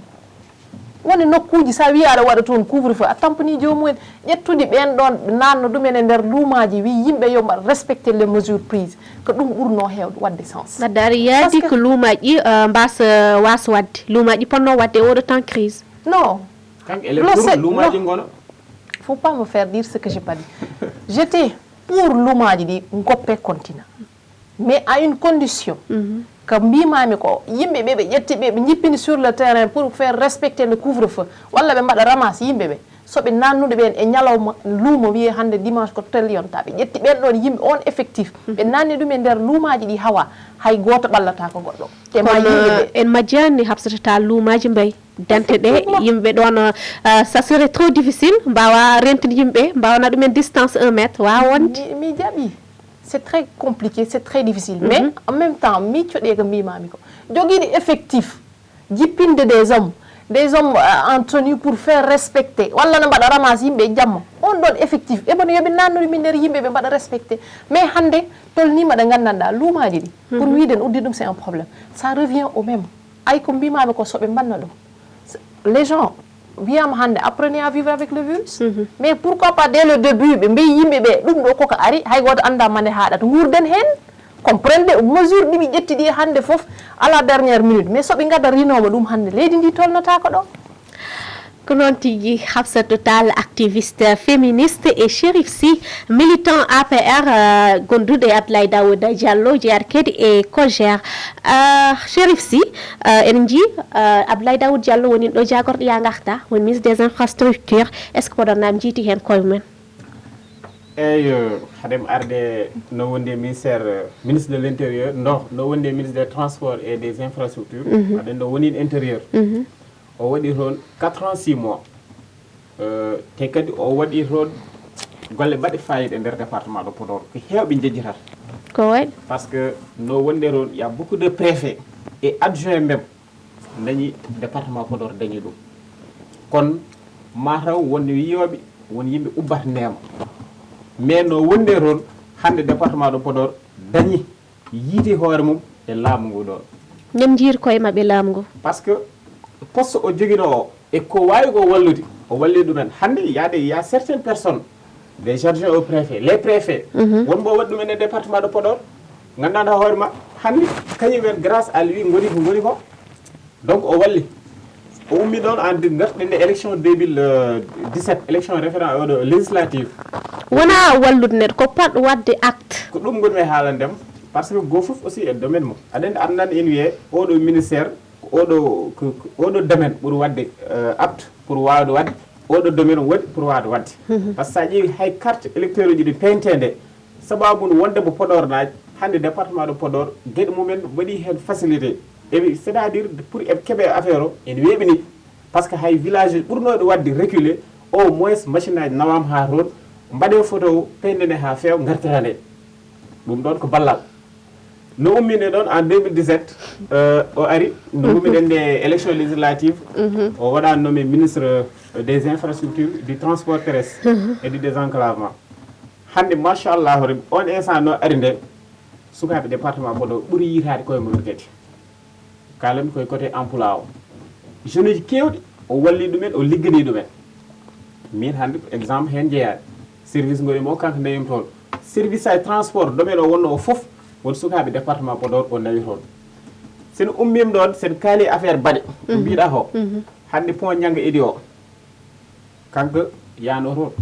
woni nokkuji sa wi aɗa waɗa toon couvre feu a tampani jomumen ƴettude ɓen ɗon nanno ɗumen e nder luumaji wi yimɓe yo mbaɗa respecté les mesures prises ko ɗum ɓurno hewde wadde sens gaddari yaadi ko luumaji mbasa wasa wadde luumaji ponno wadde oɗo temps crise non kanko ele pour luumaji gono faut pas me faire dire ce que j'ai pas dit j'étais pour luumaji ɗi goppe continent mais à une condition ko mbimami ko yimɓe ɓe ɓe ƴettiɓe ɓe jippini sur le terrain pour faire respecter le couvre feu walla ɓe mbaɗa ramasse yimɓe ɓe soɓe nannude ɓen e ñalawma luumo wiye hannde dimanche ko tel yonta ɓe ƴetti ɓen ɗon yimɓe on effectif ɓe nanni ɗum e nder luumaji ɗi hawa hay goto ɓallata ko goɗɗo kono en majjani habsatata luumaji mbayi dante ɗe yimɓe ɗon ça serait trop difficile mbawa rentide yimɓe mbawna ɗumen distance 1 métre wawa wonde mi jaɓi c'est très compliqué c'est très difficile mais en même temps miccoɗe ko mbimami ko joguiɗe effectif jippinde des hommes en tenue pour faire respecter walla no mbaɗa ramasse yimɓe jamma on ɗon effectif ebono yooɓe nannude min nder yimɓe ɓe mbaɗa respecté mais hannde tolnima ɗe gandanɗa luumaji ɗi pour wiiden uddi ɗum c'est un problème ça revient au même ay ko mbimami ko soɓe mbanna ɗum les gens wiyama hannde apprenez à vivre avec le virus mais pourquoi pas dès le début ɓe mbiyi yimɓe ɓe ɗum ɗo koko ari hay goto anda mande haɗata gurden hen comprendre mesure ɗi ɓe ƴetti ɗi hannde foof à la dernière minute mais soɓe gada rinoma ɗum hannde leydi ndi tolnota ko ɗo ko noon tigi Hafsatou Tall activiste féministe et Chérif Sy militant APR gonduɗo e Abdoulaye Daouda Diallo jeeyata kadi e COJER Chérif Sy en jii Abdoulaye Daouda Diallo woni ɗo jagorɗo ya garta woni ministre des infrastructures est ce que poɗonnam jiiti hen koye mumen eyyi haɗem arde no wonde ministre de l' intérieur no wonde ministre des transports et des infrastructures aɗen ɗo woni intérieur o waɗi toon 4 ans 6 mois te kadi o waɗi toon golle mbaɗe fayida e nder département de Podor ko hewɓe jejjitata ko waɗi par ce que no wonde toon y a beaucoup de préfets et adjoint même dañi département Podor dañi ɗum kono mataw wonde wiyoɓe won yimɓe ubbata nema mais no wonde toon hande département de Podor dañi yiiti hoore mum e laamu ngu ɗon nem jiiri koye mabɓe laamu ngu par ce que poste o joguino o e ko wawi ko wallude o walli ɗumen hande y a certaines personnes des adjoints au préfet les préfets wonbo waɗi ɗumen e département de Podor gandanɗa hoore ma hande kañumen grâce à lui ngoni ko ngoni ko donc o walli o ummi ɗon en garɗinde élection 2017 élection référent oɗo législative wona wallude neɗɗo ko pat wadde acte ko ɗum gonmi haalandem par ce que go fof aussi e domaine mum aɗa andi andan en wiye oɗo ministére oɗo domaine ɓuuri wadde apte pour wawde wadde oɗo domaine waɗi pour wawde wadde par ce que sa ƴeewi hay carte électeur uji ɗi peintede sababu wonde mo Podor naji hande département de Podor gueɗe mumen waɗi hen facilité eɓe c' est à dire pour eɓe keeɓe affaire o ene weeɓini par ce que hay village ɓurnoɗo wadde reculé au moins machine aji nawama ha toon mbaɗe photo o peindene ha feewa gartirane ɗum ɗon ko ballal no ummine ɗon en 2017 o ari no ummiɗen nde élection législative o waɗa nommé ministre des infrastructures du transport terrestre et du désenclavement hande machallah on instant no ari nde sukaɓe département Podor ɓuuri yitade koye mumen kadi kalami koye côté emploi o jeune uji kewɗi o walli ɗumen o liggani ɗumen min hande exemple hen jeeyade service gonimo o kanko nayim toon service ay transport domaine o wonno o foof won sukaɓe département Podor o nawi toon sen ummima ɗon sen kaali affaire baɗe ko mbiɗa ko hande pont ñangga idi o kanko yano toon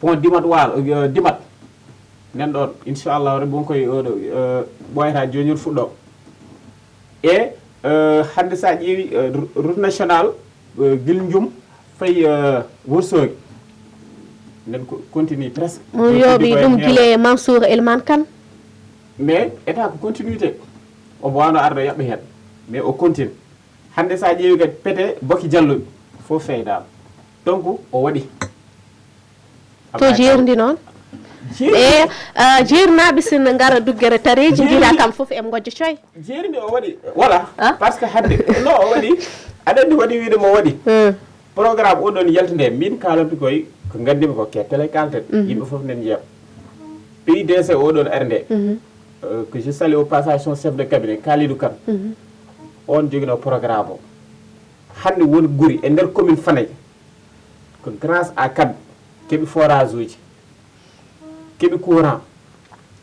pont dimat walo dimat nen ɗon inchallah rabbi won koye oɗo ɓoyata joñol fuɗɗo e hande sa ƴeewi route national guiljum fayi Wourossogui nden continue presque on yooɓi ɗum guile Mansour Elman Kane mais état ko continuité o wawno arde yaɓɓe hen mais o continue hande sa ƴeewi kadi pété Boki Diallo fof feydama donc o waɗi to jeerdi noon e jeernaɓe sene gara duggere tareji jiila kam foof em gojjo coy jeerdi o waɗi voilà par ce que hande non o waɗi aɗa andi waɗi wiide mo waɗi programme oɗon yaltinde min kalamti koye ko gandimi ko ke télé kalten yimɓe foof nen jeeya PIDC oɗon ari nde que je salue au passage son chef de cabinet Kalidou Kane on joguino programme o hande woni guuri e nder commune Fanaye ko grâce à Kane keeɓi forage uji keeɓi courant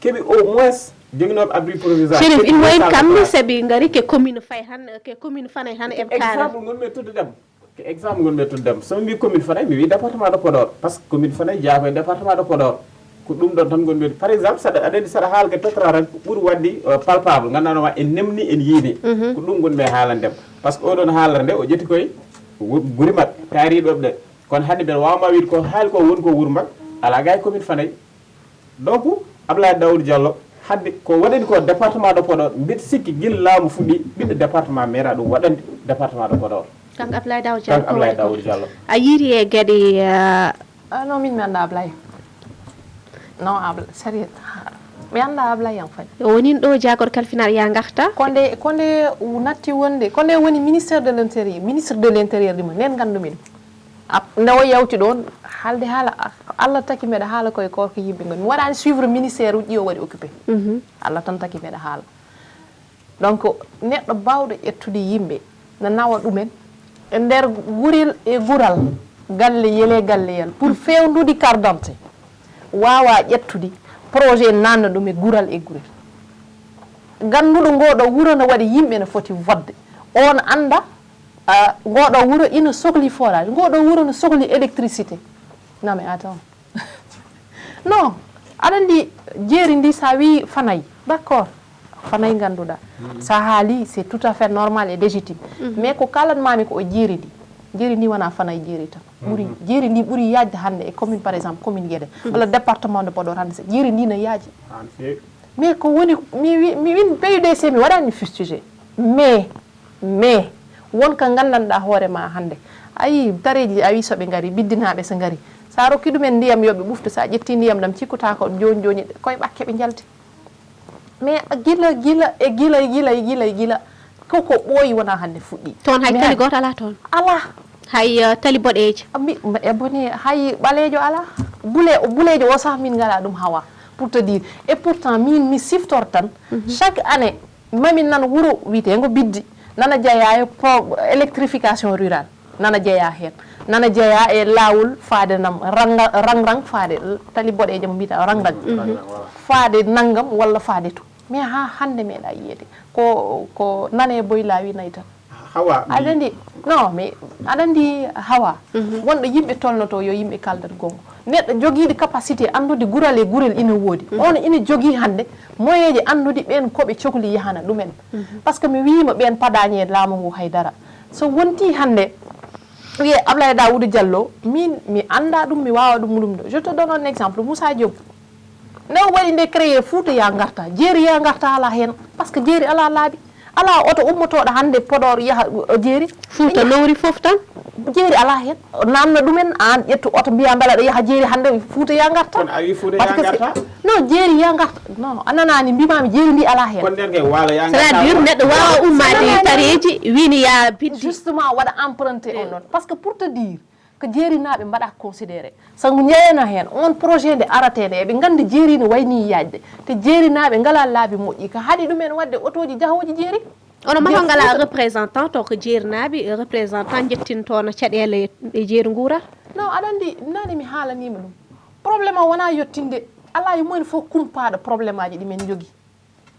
keeɓi au moins joguinoɓe abri provisoire Chérif ine wayi kamɓe saabi gari ke commune Faye tan ke commune Fanaye tan eɓe kaala exemple gonmi toddudem ko exemple gonmi toddudem somi mbi commune Fanaye mi wi département de Podor par ce que commune Fanaye jeeya koye département de Podor ko ɗum ɗon tan gonmi par exemple saɗa aɗa andi saɗa haalga tottata tan ɓuuri wadde palpable gandanoma en nemni en yiini ko ɗum gonmi e haalandem par ce que oɗon haalata nde o ƴetti koye guuri mabɓe kaariɗoɓe ɗe kono hannde mbeɗa wawma wiide ko haali ko woni ko wuuro mabɓe ala ga e commune Fanaye donc Abdoulaye Daouda Diallo hande ko waɗani ko département de Podor mbiɗa sikki guila laamu fuɗɗi ɓiɗɗo département maire ɗum waɗande département de Podor kanko Abdoulaye Daouda Diallo kanko Abdoulaye Daouda Diallo a yiiri e gueɗe non min mi anda Ablaye non Ablaye sérieux mi anda Ablaye yang fayi o wonin ɗo jagor kalfinar ya garta konde natti wonde konde woni ministre de l'intérieur ɗima nen gandumi ɗum nde o yawti ɗon haalde haala Allah taki mbeɗa haala koye korko yimɓe ngoni mi waɗani suivre ministére uji o waɗi occupé Allah tan taki mbeɗa haala donc neɗɗo bawɗo ƴettude yimɓe no nawa ɗumen e nder guril e gural galle yele galleyal pour fewnude carte d'identité wawa ƴettude projet nanna ɗum e gural e gurel ganduɗo ngoɗo wuuro no waɗi yimɓe no foti vodde on anda ngoɗo wuuro ina sohli forage ngoɗo wuuro no sohli électricité non mais attends non aɗa andi jeeri ndi sa wi Fanaye d' accord Fanaye ganduɗa sa haali c' est tout à fait normal et légitime mais ko kalanmami ko o jeeri ndi wona Fanaye jeeri tan ɓuuri jeeri ndi ɓuuri yajde hande e commune par exemple commune Guédé walla département de Podor hande jeeri ndi no yaaji mais ko woni mi win PUDC mi waɗani fustigé mais wonko gandanɗa hoorema hande ayi tareji a wi soɓe gari biddinaɓe so gari sa rokki ɗumen ndiyam yoɓe ɓufta sa ƴetti ndiyam ɗam cikkata ko joni koye ɓakke ɓe jalti mais gila koko ɓooyi wona hande fuɗɗi toon hay tali goto ala toon ala hay tali boɗejo e bone hay ɓalejo ala bulejo o sah min ngala ɗum hawa pour te dire et pourtant min mi siftor tan chaque année mamin nan wuuro witego biddi nana jeeya e électrification rural nana jeeya hen nana jeeya e lawol faade nam rang faade tali boɗejo mo mbiyata rang faade naggam walla faade to mais ha hande meeɗa yiyede ko nane boyla wi nayi tan hawa aɗa andi non mais aɗa andi hawa wonɗo yimɓe tolnoto yo yimɓe kaldat gonga neɗɗo jogiiɗo capacité andude gural e gurel ina woodi on ina jogii hannde moyen ji andude ɓen koɓe cohli yahana ɗumen par ce que mi wiima ɓen paɗani e laamu ngu haydara so wonti hannde wiye Ablaye Daouda Diallo min mi annda ɗum mi wawa ɗum ɗum ɗo je te donne un exemple Moussa Diop nde o waɗi nde créé Fouta ya garta jeeri ya garta ala hen par ce que jeeri ala laaɓi ala oto ummotoɗo hannde Podor yaha jeeri Fouta nowri fof tan jeeri ala hen namno ɗumen an ƴettu oto mbiya beele aɗa yaha jeeri hannde Fouta ya garta kon ari Fouta ya garta non jeeri ya garta non a nanani mbimami jeeri ndi ala hen kon nden kay wala ya garta c'est-à-dire neɗɗo wawa ummade tareji wini ya biddi justement waɗa emprunté on noon par ce que pour te dire ko jeerinaɓe mbaɗa considéré sabu jeeyano hen on projet nde aratede eɓe gandi jeeri no wayni yajde te jeerinaɓe ngala laabi moƴƴi ko haaɗi ɗumen wadde otoji jahoji jeeri ono maho ngala représentant to ko jeerinaɓe représentant jettintono caɗele e jeeri guura non aɗa andi nani mi haalanima ɗum probléme o wona yettinde ala e mumen fof kumpaɗo probléme aji ɗimen jogui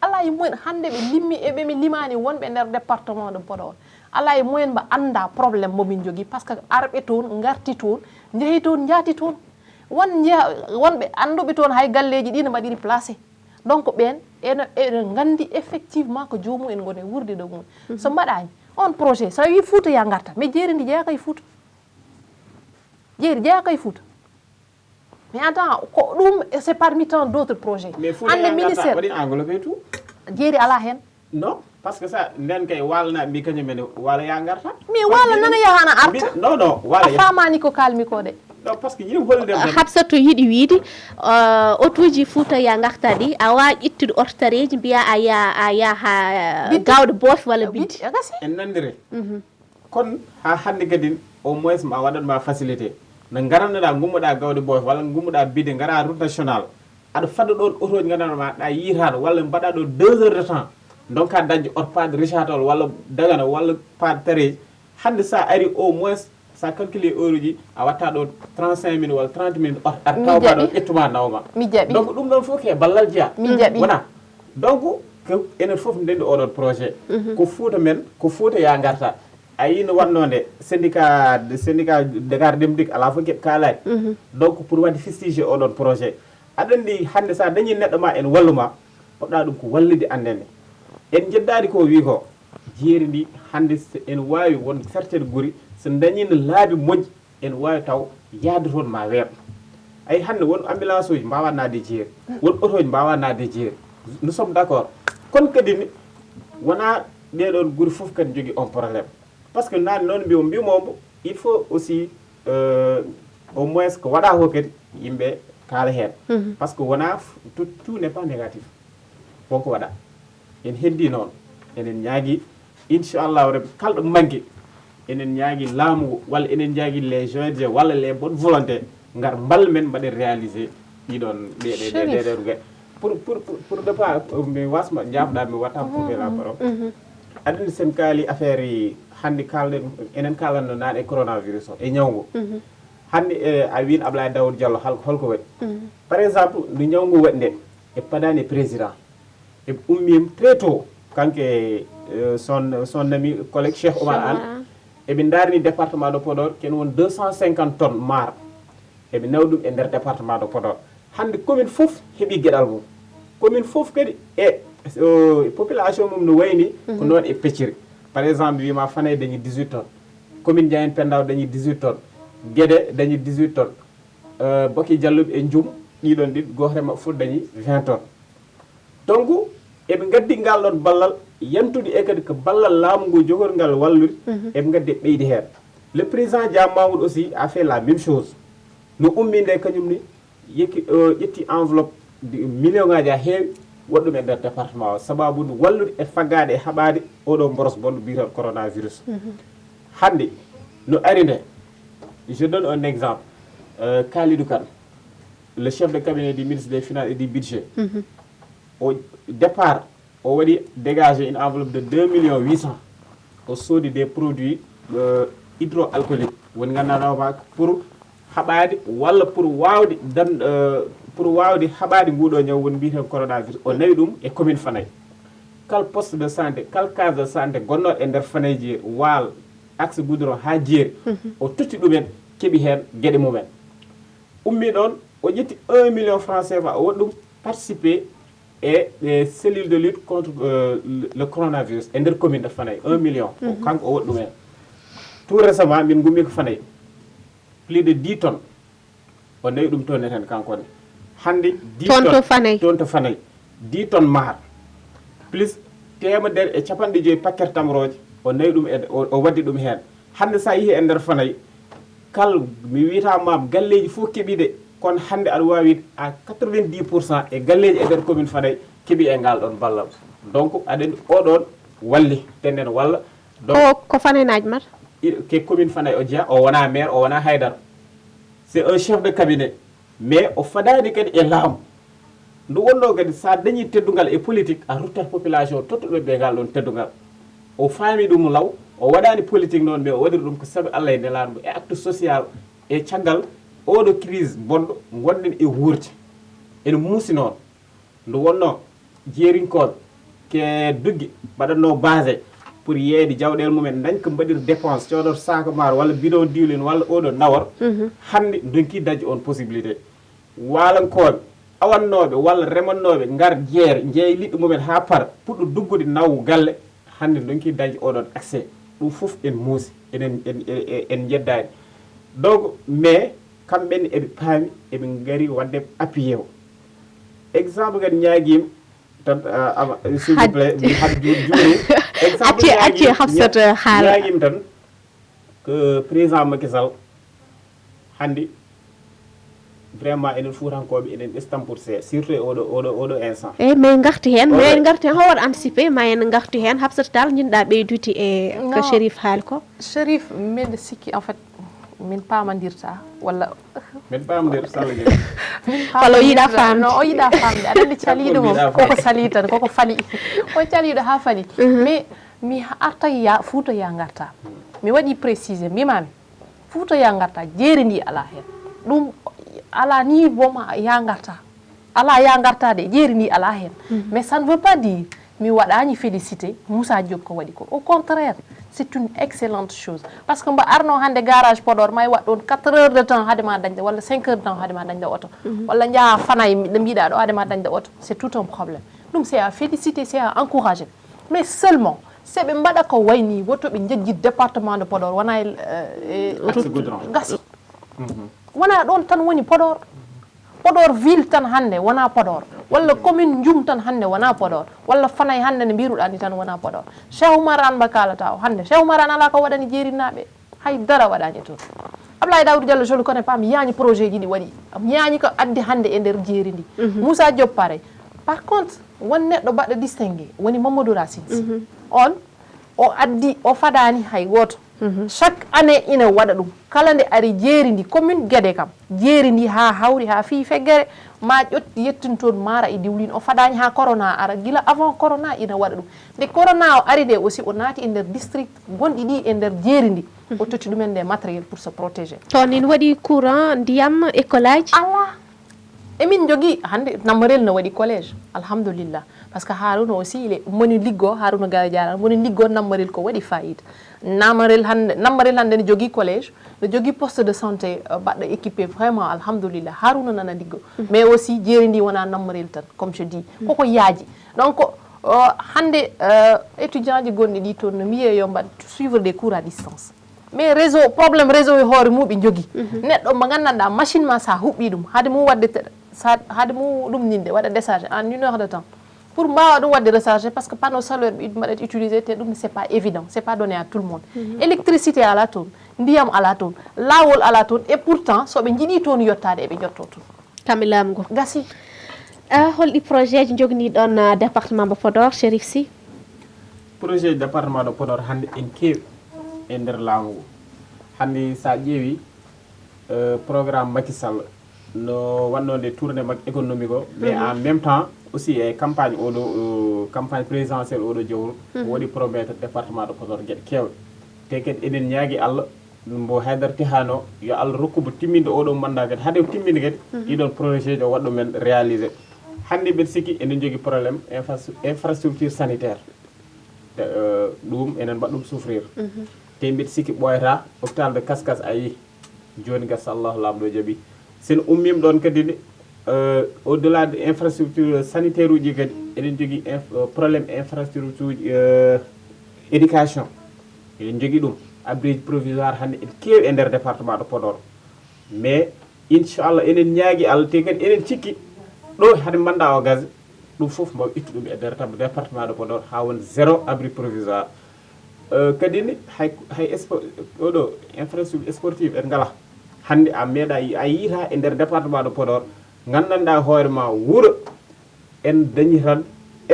ala e mumen hande ɓe limmi eɓe mi limani wonɓe nder département de Podor ala e mumen mba anda probléme momin jogui par ce que arɓe toon garti toon jeehi toon jaati toon wonɓe anduɓe toon hay galleji ɗi ne mbaɗiri placé donc ɓen ene gandi effectivement ko jomum en gone wurde ɗo mum so mbaɗani on projet so wi Fouta ya garta mais jeeri ndi jeeyaka e Fouta jeeri jeeyaka e Fouta mais attends ko ɗum c'est parmi tant d'autres projets hande ministère waɗi englobé tout jeeri ala hen non parce que ça nden kay walna mbi kañumen wala ya garta mi wala nana yahana arta non wala a famani ko kalmi ko de non parce que yim holde Habsatou yiɗi wiide otuji Fouta ya garta ɗi a wawi ƴettude ortareji mbiya a yaha gawɗo boof walla biddi en nandire kon ha hande kadi au moins ma waɗanma facilité no garannoɗa gummoɗa gawde boof walla gummoɗa bidde gara route national aɗa fadda ɗon otoji gandanma ɗa yitaɗo walla mbaɗa ɗo 2 heures de temps donc a dañde oto paade richatol walla dagana walla paade tareji hande sa ari au moins sa calculé heure uji a watta ɗo 35 minutes walla 30 minutes oto aɗa tawma ɗo ƴettuma nawma donc ɗum ɗon fof ke ballal jeeya wona donc ko enen fof ndendi oɗon projet ko Fouta men ko Fouta ya garta a yi no wannode syndicat Dakar Dem Dikk ala fof keɓe kalani donc pour wadde fustige oɗon projet aɗa andi hande sa dañi neɗɗo ma en walluma poɗɗa ɗum ko wallide andene en jeddadi ko wi ko jeeri ndi hande en wawi won certaine guri so dañino laabi moƴƴi en wawi taw yaade toon ma weeɓ ay hande won ambulance uji mbawa nadde jeeri won auto ji mbawa nadde jeeri nous sommes d' accord kono kadi ni wona ɗeɗon guri foof kadi jogui on probléme par ce que nani noon mbimomo il faut aussi au moins ko waɗa ko kadi yimɓe kaala hen par ce que wona tout n'est pas négatif wonko waɗa en heddi noon enen ñaagui inchallahu rabbi kalɗo manque enen ñaagui laamu walla enen ñaagui les joints walla les bonnes volontés ngar bal men mbaɗen réalisé ɗiɗon ɗeɗen gueɗe pour de pas mi wasma jabɗa mi watta coupé la parole aɗani sen kaali affaire hande kalɗen enen kalanno nane e coronavirus o e ñawgu hande a win Ablaye Daouda Diallo holko waɗi par exemple no ñawgu waɗi nde e padani président e ummim très tôt kanke son ami collègue Cheikh Oumar Anne eɓe darni département de Podor ken won 250 tonnes maar eɓe nawi ɗum e nder département de Podor hande commune fof heeɓi gueɗal mum commune fof kadi e population mum no wayni ko noon e pecciri par exemple wima Fanaye dañi 18 tonnes commune Diayen Pendaw dañi 18 tonnes Guédé dañi 18 tonnes Boki Dialloɓe e Djoum ɗiɗon ɗi goto mabɓe fof dañi 20 tonnes donc eɓe gaddi ngal ɗon ballal yantude e kadi ko ballal laamu ngu jogorngal wallude eɓe gaddi ɓeydi hen le président Dia Mamoudou aussi a fait la même chose no ummi nde kañum ni ƴetti enveloppe million ngaji ha heewi waɗɗum e nder département o sababude wallude e faggade e haɓade oɗo boros bonɗo mbiyeten coronavirus hande no ari nde je donne un exemple Kalidou Kane le chef de cabinet du ministre des finances et du budget au départ o waɗi dégagé une enveloppe de 2 millions 800 o soodi des produits hydroalcooliques woni gandanɗoma pour haɓade walla pour wawde pour wawde haɓade nguɗo ñaw woni mbiyeten coronavirus o nawi ɗum e commune Fanaye kal poste de santé kal case de santé gonnoɗo e nder Fanaye waal axe goudron ha jeeri o totti ɗumen keeɓi hen gueɗe mumen ummi ɗon o ƴetti 1 million francs CFA o waɗi ɗum participer e cellule de lutte contre le coronavirus e nder commune de Fanaye 1 million kanko o waɗi ɗum hen tout récemment min gummi ko Fanaye plus de 10 tonnes o nawi ɗum toon hen kankone hande 10 tonnes toon to Fanaye 10 tonnes maar plus temedere e capanɗe joyi paquet tamroje o nawi ɗum o waddi ɗum hen hande sa yeehi e nder Fanaye kal mi wiyata mam galleji fof keeɓide kono hande aɗa wawi à 90% e galleji e nder commune Fanaye keeɓi e ngal ɗon ballal donc aɗa oɗon walli tenden walla ko Fanaye naji mata ke commune Fanaye o jeeya o wona maire o wona haydara c'est un chef de cabinet mais o fadani kadi e laamu ndu wonno kadi sa dañi teddugal e politique a ruttat population tottuɓe ɓe ngal ɗon teddugal o faami ɗum law o waɗani politique noon mais o waɗiri ɗum ko saabi Allah e nelaɗo e acte social e caggal oɗo crise bonɗo gonɗen e wuurti ene muusi noon ndu wonno jeerinkoɓe ke dugge mbaɗatno basé pour yeeyde jawɗele mumen dañ ko mbaɗir dépense coɗoto sac maro walla bidon diwlin walla oɗo nawor hande donki dañi on possibilité walankoɓe awannoɓe walla remannoɓe ngar jeere jeeyi liɗɗi mumen ha para puɗɗo duggude naw galle hande donki dañi oɗon accès ɗum foof en muusi en jeddani donc mais kamɓene eɓe paami eɓe gari wadde appuyé o exemple kadi ñaaguima tan s'il vous plaît mi haɗ juuri acci Hafsata haala ñaaguima tan que président Macky Sall hande vraiment enen fuutankoɓe enen ɓestan pour se surtout e oɗo instant eyyi mais garti hen ho waɗa anticipé ma en garti hen Hafsata Tall jinɗa ɓeydude e ko Chérif haali ko Chérif mbiɗa sikki en fait min pamadirta walla min pamadir Sall walla o yiiɗa famde non o yiiɗa famde aɗa andi caliɗo mom koko sali tan koko faali o caliɗo ha faali mais mi arta Fouta ya garta mi waɗi précisé mbimami Fouta ya garta jeeri ndi ala hen ɗum ala ni boma ya garta ala ya garta de jeeri ndi ala hen mais ça ne veut pas dire mi waɗani félicité Moussa Diop ko waɗi ko au contraire c'est une excellente chose parce que mba arno hande garage Podor may wat ɗon 4 heures de temps hadema dañde walla 5 heures de temps hadema dañde auto walla jaa Fanaye ɗo mbiɗa ɗo hadema dañde auto c'est tout un problème ɗum c'est à féliciter c'est à encourager mais seulement seɓe mbaɗa ko wayni woto ɓe jejji département de Podor wona gasi wona ɗon tan woni Podor ville tan hande wona Podor walla commune Ndioum tan hande wona Podor walla Fanaye hande ne mbiruɗa ni tan wona Podor Cheikh Oumar Anne ba kalata o hande Cheikh Oumar Anne ala ko waɗani jeerinnaɓe haydara waɗani toon Abdoulaye Daouda Diallo joli kone pa mi yañi projet ji ɗi waɗi mi yañi ko addi hande e nder jeeri ndi Moussa Diop pareil par contre won neɗɗo baɗɗo distingué woni Mamadou Racine Sy on o addi o fadani hay goto chaque année ina waɗa ɗum kala nde ari jeeri ndi commune Guédé kam jeeri ndi ha hawri ha fi feggere ma ƴotti yettintoon maara e diwlin o fadani ha corona ara gila avant corona ina waɗa ɗum nde corona o ari de aussi o naati e nder district gonɗi ɗi e nder jeeri ndi o totti ɗumen nde matériel pour se protéger toon ina waɗi courant ndiyam école aji ala emin jogui hande Namarel ne waɗi collège alhamdulillah par ce que Harouna aussi moni liggo Harouna Gare Diaran moni liggo Namarel ko waɗi fayida Namarel hande ne jogui collège ne jogui poste de santé baɗɗo équipé vraiment alhamdulillah Harouna nana liggo mais aussi jeeri ndi wona Namarel tan comme je dis koko yaaji donc hande étudiant ji gonɗi ɗi toon no mbiye yo mbaɗ suivre des cours à distance mais réseau problème réseau e hoore muɓe jogui neɗɗo mo gandanɗa machine ma sa huɓɓi ɗum haade mum wadde haade mum ɗumninde waɗa décharge en 1 heure de temps pour mbawa ɗum wadde recharger parce que panneau solaire ɓe mbaɗat utilisé te ɗum c'est pas évident c'est pas donné à tout le monde électricité ala toon ndiyam ala toon lawol ala toon et pourtant soɓe jiiɗi toon yettade eɓe jotto toon kamɓe laamu ngo gasi holɗi projet ji jogni ɗon département mo Podor Chérif Sy projet département de Podor hande en keewi e nder laamu ngu hande sa ƴeewi programme Macky Sall no wannode tourné makko économique o mais en même temps aussi e campagne oɗo campagne présidentielle oɗo jowru waɗi promettre département de Podor gueɗe kewɗe te kadi eɗen ñaagui Allah mbo haydarti hano yo Allah rokkubo timminde oɗo mandat kadi hade timminde kadi ɗiɗon projet o waɗɗo men réalisé hande mbeɗa sikki enen jogui probléme infrastructure sanitaire ɗum enen mbaɗ ɗum souffrir te mbeɗa sikki ɓoyata hôpital de Kaskas a yi joni gasa Allahu lamɗo jaaɓi sen ummima ɗon kadi ne au delà de infrastructure sanitaire uji kadi eɗen jogui probléme infrastructure uji éducation eɗen jogui ɗum abri provisoire hande ene keewi e nder département de Podor mais inchallah enen ñaagui Allah te kadi enen cikki ɗo hade manda o gaz ɗum foof mbaw ittu ɗum e nder département de Podor ha won zéro abri provisoire kadi ne hay oɗo infrastructure sportive en ngala hande a meeɗa a yiita e nder département de Podor gandanɗa hoore ma wuuro en dañi tan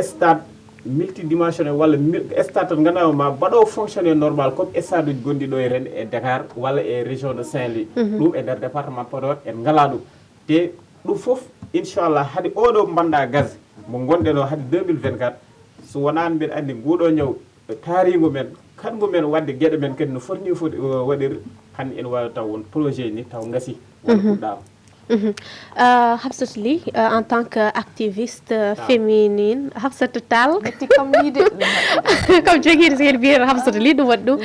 stade multidimensionnel walla stade tan ganduɗa ma mbaɗo fonctionné normal comme stade uji gonɗi ɗo e ren e Dakar walla e région de Saint-Louis ɗum e nder département Podor en ngala ɗum te ɗum foof inchallah haade oɗo banda gaz mo gonɗen o haade 2024 so wonani mbiɗa andi nguɗo ñaw taarigo men kanko men wadde gueɗe men kadi no foti ni foti waɗir hande ene wawi taw won projet ni taw gasi wona puɗɗama Hafsatou Ly en tant qu'activiste féminine Hafsatou Tall comme joguiɗo sen mbiyata Hafsatou Ly ɗum waɗi ɗum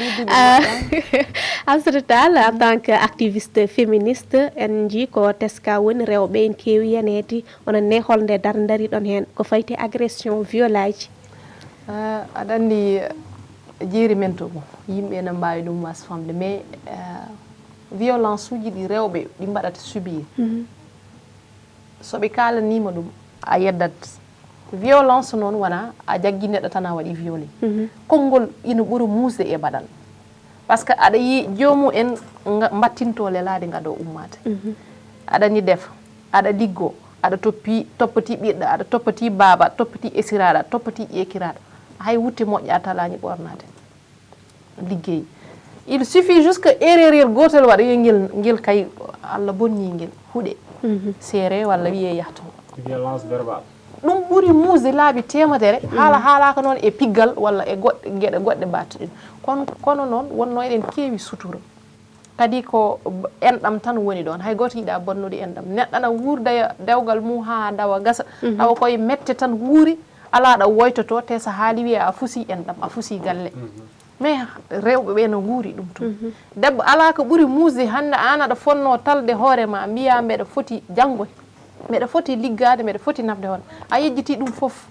Hafsatou Tall en tant qu'activiste féministe en jii ko teska woni rewɓe en keewi yanede onon ne holde dar dariɗon hen ko fayti agression violaji aɗa andi jeeri men to mo yimɓe ne mbawi ɗum wasfamde mais violence uji ɗi rewɓe ɗi mbaɗata subir soɓe kalanima ɗum a yeddat violence noon wona a jaggi neɗɗo tan a waɗi violé konngol ina ɓuura musde e baɗal par ce que aɗa yi jomum en mbattinto lelade ngaɗo ummata aɗani defa aɗa liggo aɗa toppati ɓiɗɗo aɗa toppati baaba toppati esiraɗo aɗa toppati ƴekiraɗo hay wutte moƴƴa talañi ɓornade ligguey il suffit juste que erreur gotel waɗa yo ngel kay Allah bonni ngel huuɗe seere walla wiye yahto violence verbale ɗum ɓuuri musde laabi temedere haalaka noon e piggal walla e gueɗe goɗɗe battuɗen kono noon wonno eɗen keewi sutura kadi ko enɗam tan woni ɗon hay goto yiiɗa bonnude enɗam neɗɗo ana wuurda dewgal mum ha dawa gasa tawa koye mette tan wuuri ala ɗa woytoto te so haali wiya a fusi enɗam a fusi galle mais rewɓe ɓe no guuri ɗum tun debbo ala ko ɓuuri musde hande an aɗa fonno talde hoorema mbiya mbeɗa foti janggoy mbeɗa foti liggade mbeɗa foti nafde hoore a yejjiti ɗum foof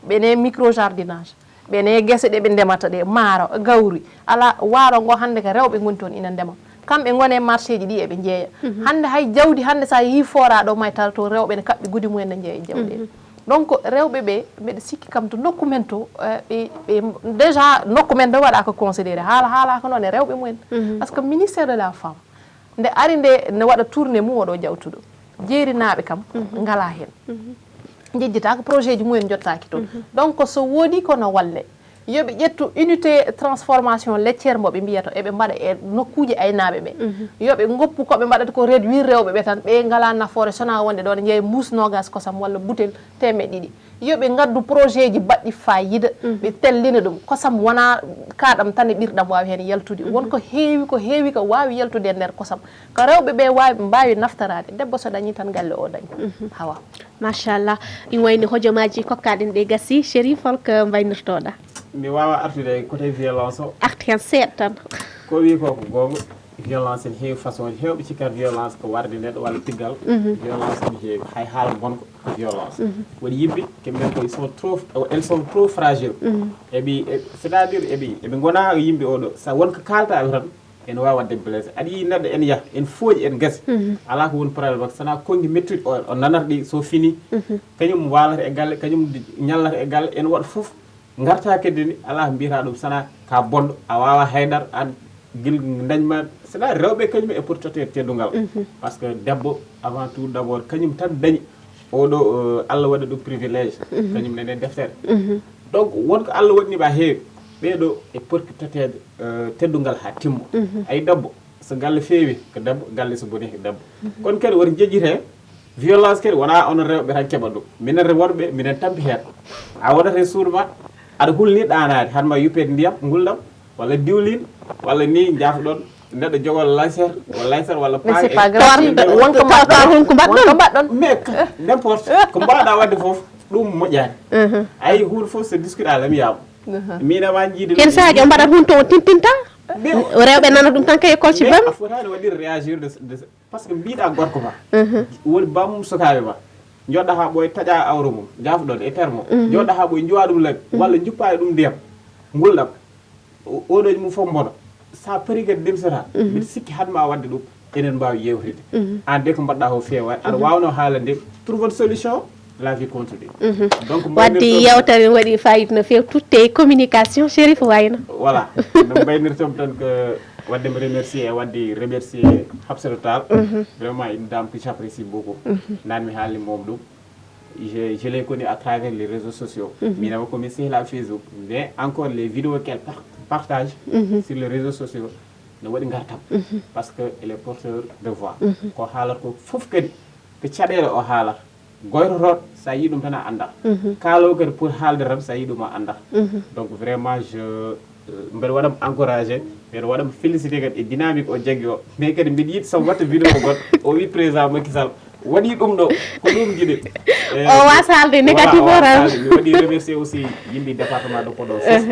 ɓene micro jardinage ɓene guese ɗe ɓe ndemata ɗe maaro gawri ala waaro ngo hande ko rewɓe goni toon ina ndema kamɓe gone marché ji ɗi eɓe jeeya hande hay jawdi hande sa yeehi foraɗo maytal to rewɓe ne kaɓɓi gudi mumen ne jeeya jawɗe donc rewɓe ɓe mbeɗa sikki kam to nokku men to ɓe déjà nokku men ɗo waɗa ko considéré haala ko noon e rewɓe mumen par ce que ministére de la femme nde ari nde ne waɗa tourné mum oɗo jawtuɗo jeerinaɓe kam ngala hen jejjita ko projet ji mumen jottaki toon donc so woodi kono walle yoɓe ƴettu unité transformation laitiére mboɓe mbiyata eɓe mbaɗa e nokkuji aynaɓe ɓe yoɓe goppu koɓe mbaɗata ko réduire rewɓe ɓe tan ɓe ngala nafoore sona wonde ɗo ne jeeya mbus nogas kosam walla boutel temeɗe ɗiɗi yoɓe gaddu projet ji baɗɗi fayida ɓe tellina ɗum kosam wona kaɗam tan e ɓirɗam wawi hen yaltude wonko heewi ko wawi yaltude e nder kosam ko rewɓe ɓe wawi mbawi naftarade debbo so dañi tan galle o dañi hawa machallah ɗum wayni hojomaji kokkaɗen ɗe gassi Chérif holko mbaynirtoɗa mi wawa artude côté violence o artu hen seeɗa tan ko wi ko gonga violence ne heewi façon ji hewɓe cikkat violence ko warde neɗɗo walla piggal violence ne heewi hay haala gonka ko violence waɗi yimɓe kamɓen ko elles sont trop fragile eɓi c'est à dire eɓe gona yimɓe oɗo sa wonko kaltaɓe tan ene wawi wadde blessé aɗa yi neɗɗo en yaha en fooƴi en gasi ala ko woni probléme makko sona konngui mettuɗi o nanata ɗi so fini kañum walata e galle kañum ñallata e galle ene waɗa foof garta kedde ni ala mbiyata ɗum sana ka bonɗo a wawa haydar an guil dañma c'est-à-dire rewɓe kañum e pour totter teddugal par ce que debbo avant tout d' abord kañum tan dañi oɗo Allah waɗi ɗum privilège kañum nene deftere donc wonko Allah waɗaniɓe ha heewi ɓeɗo e porki totede teddugal ha timmo ay debbo so galle feewi ko debbo galle so boni ko debbo kono kadi woto jejjite violence kadi wona onon rewɓe tan keɓat ɗum minen worɓe minen tampi hen a wonata e suudu ma aɗa hulni ɗanade hanma yuppede ndiyam guldam walla diwlin walla ni jaafoɗon neɗɗo jogol laser walla mais c'est pas grave wonko mbaɗɗon mais n'importe ko mbawɗa wadde fof ɗum moƴƴani ayi hunde fof so discuté a lamiyama minama jiide ken sahaji o mbaɗat hunde to tintinta rewɓe nana ɗum tan kay école ci bam a fotani waɗir réagir de par ce que mbiɗa gorko ma woni bammum sukaɓe ma joɗɗa ha ɓoye taƴa awre mum jafuɗon e terme joɗɗa ha ɓoye juwa ɗum labbi walla juppani ɗum ndiyam gulɗam oɗoji mum fof mboɗo sa pari kadi demsata mbiɗa sikki hadma wadde ɗum enen mbawi yewtide an de ko mbaɗɗa ko fewa aɗa wawno haalande trouve une solution la vie continue donc wadde yewtere waɗi fayida no fewi tutte communication Chérif wayno voilà no mbaynirtom tan que wadde me remercier e wadde remercier Habsatou Tall vraiment une dame que j'apprécie beaucoup nan mi haalni mom ɗum je l'ai connu à travers les réseaux sociaux minama komi sehla Facebook mais encore les vidéos qu'elle partage sur les réseaux sociaux no waɗi gartam parce que elle est porteur de voix ko haalata ko fof kadi ko caɗele o haalata goytotoɗo sa yi ɗum tan a andat kaalowo kadi pour haalde tan sa yi ɗum a andat donc vraiment je mbeɗa waɗam encouragé mbeɗa waɗam félicité kadi e dynamique o jaggi o mais kadi mbiɗa yiɗi somi watta vidéo goɗɗo o wi président Macky Sall waɗi ɗum ɗo ko ɗum jiɗi o wasa haalde négatif o tan mi waɗi remercier aussi yimɓe département de Podor fof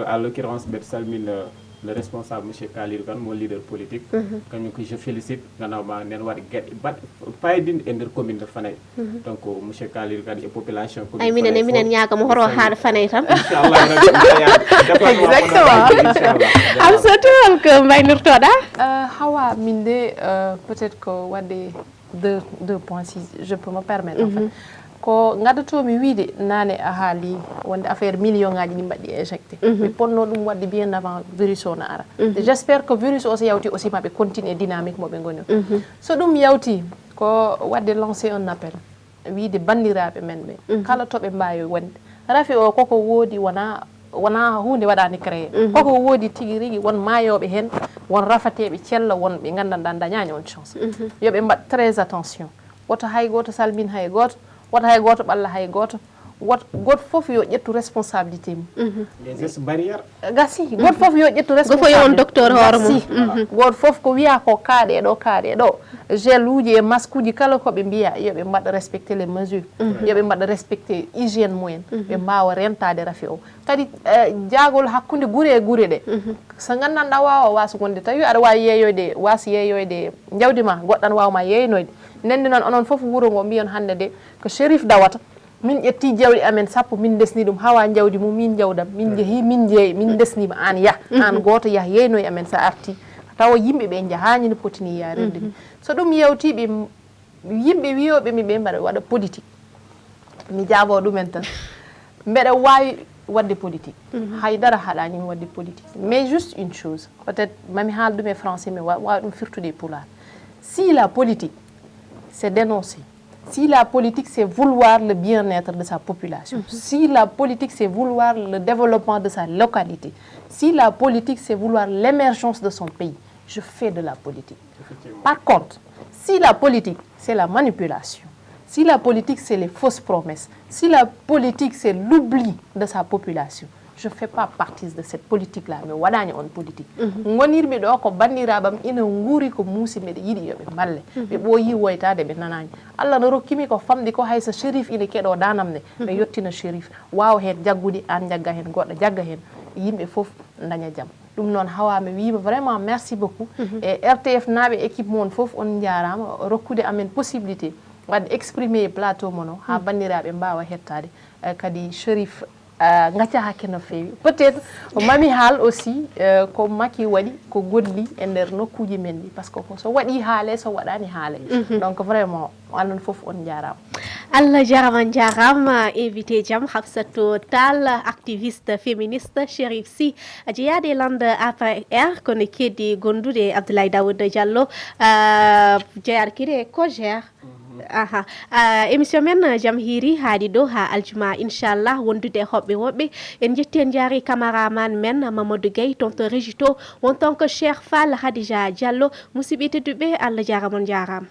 à l'occurrence mbeɗa salmina le responsable monsieur Kalidou Kane mon leader politique kañum ko je félicite ganawma nen waɗa gueɗe baɗɗe payidinde e nder commune de Fanaye donc monsieur Kalidou Kane e population commune ay minen ñagamo horo haade Fanaye tan inchallah exactement am sotuwol ko mbaynirtoɗa Hawa min de peut-être ko wadde deux points si je peux me permettre en fait ko gaddotomi wiide nane a haali wonde affaire million ngaji ɗi mbaɗɗi éjecté mi ponno ɗum wadde bien avant virus o no ara j'espère que virus o so yawti aussi maɓe continue dynamique moɓe goni o so ɗum yawti ko wadde lancé un appel wiide bandiraɓe men ɓe kala toɓe mbawi wonde rafi o koko woodi wona hunde waɗani créé koko woodi tigui rigui won mayoɓe hen won rafateɓe cella wonɓe gandanɗa dañani on chance yoɓe mbaɗ très attention woto hay goto salmin hay goto woto hay goto ɓalla hay goto goto foof yo ƴettu responsabilité mum les gestes barrières gasi goto foof yo ƴettu responsabilité gofo yon docteur hoore mum goto foof ko wiya ko kaaɗe ɗo gel uji e masque uji kala koɓe mbiya yoɓe mbaɗa respecté les mesures yoɓe mbaɗa respecté hygiène mumen ɓe mbawa rentade rafi o kadi jaagol hakkude guure e guure ɗe so gandanɗa wawa wasa wonde tawi aɗa wawi yeeyoyde wasa yeeyoyde jawdi ma goɗɗan wawma yeeynoyde nende noon onon foof wuuro ngo mbiyon hande de ko Chérif dawata min ƴetti jawɗi amen sappo min desni ɗum hawa jawdi mum min jawdam min jeehi min jeeyi min desnima an yah an goto yah yeynoye amen sa arti tawa yimɓe ɓe jahani no potini yarede ni so ɗum yewtiɓe yimɓe wiyoɓe mi ɓe mbaɗa waɗa politique mi jaabo ɗumen tan mbeɗa wawi wadde politique haydara haɗanimi wadde politique mais juste une chose peut être mami haal ɗum e français mi wawi ɗum firtude e pulaar si la politique c'est dénoncer. Si la politique, c'est vouloir le bien-être de sa population, si la politique, c'est vouloir le développement de sa localité, si la politique, c'est vouloir l'émergence de son pays, je fais de la politique. Par contre, si la politique, c'est la manipulation, si la politique, c'est les fausses promesses, si la politique, c'est l'oubli de sa population, je ne fais pas partie de cette politique-là, mais waɗani on politique. Ngonirɓe ɗo ko bandiraɓam ina nguuri ko muusi mbeɗa yiɗi yoɓe balle ɓe ɓooyi woytade ɓe nanani Allah no rokkimi ko famɗi ko hayso Chérif ina keɗo danam ne ɓe yettina Chérif wawa hen jaggude an jagga hen goɗɗo jagga hen yimɓe foof daña jaam ɗum noon Hawa mi wiima vraiment merci beaucoup e RTF naaɓe équipe mon foof on jarama rokkude amen possibilité wadde exprimer plateau mono ha bandiraɓe mbawa hettade kadi Chérif ngacca hakke no fewi peut être mami haal aussi ko Macky waɗi ko golli e nder nokkuji men ɗi par ce que so waɗi haale so waɗani haale donc vraiment anon foof on jarama Allah jarama invité jam Habsatou Tall activiste féministe Chérif Sy jeeyade lande APR kono keddi gondude Abdoulaye Daouda Diallo jeeyade kiri ko gère émission men jam hiiri haadi ɗo ha aljuma inchallah wondude e hoɓɓe woɓɓe en jetti en jaari camaraman men Mamadou Gueye toon to régie to won ton ko Cheikh Fall Khadija Diallo musidɓe tedduɓe Allah jaramon jarama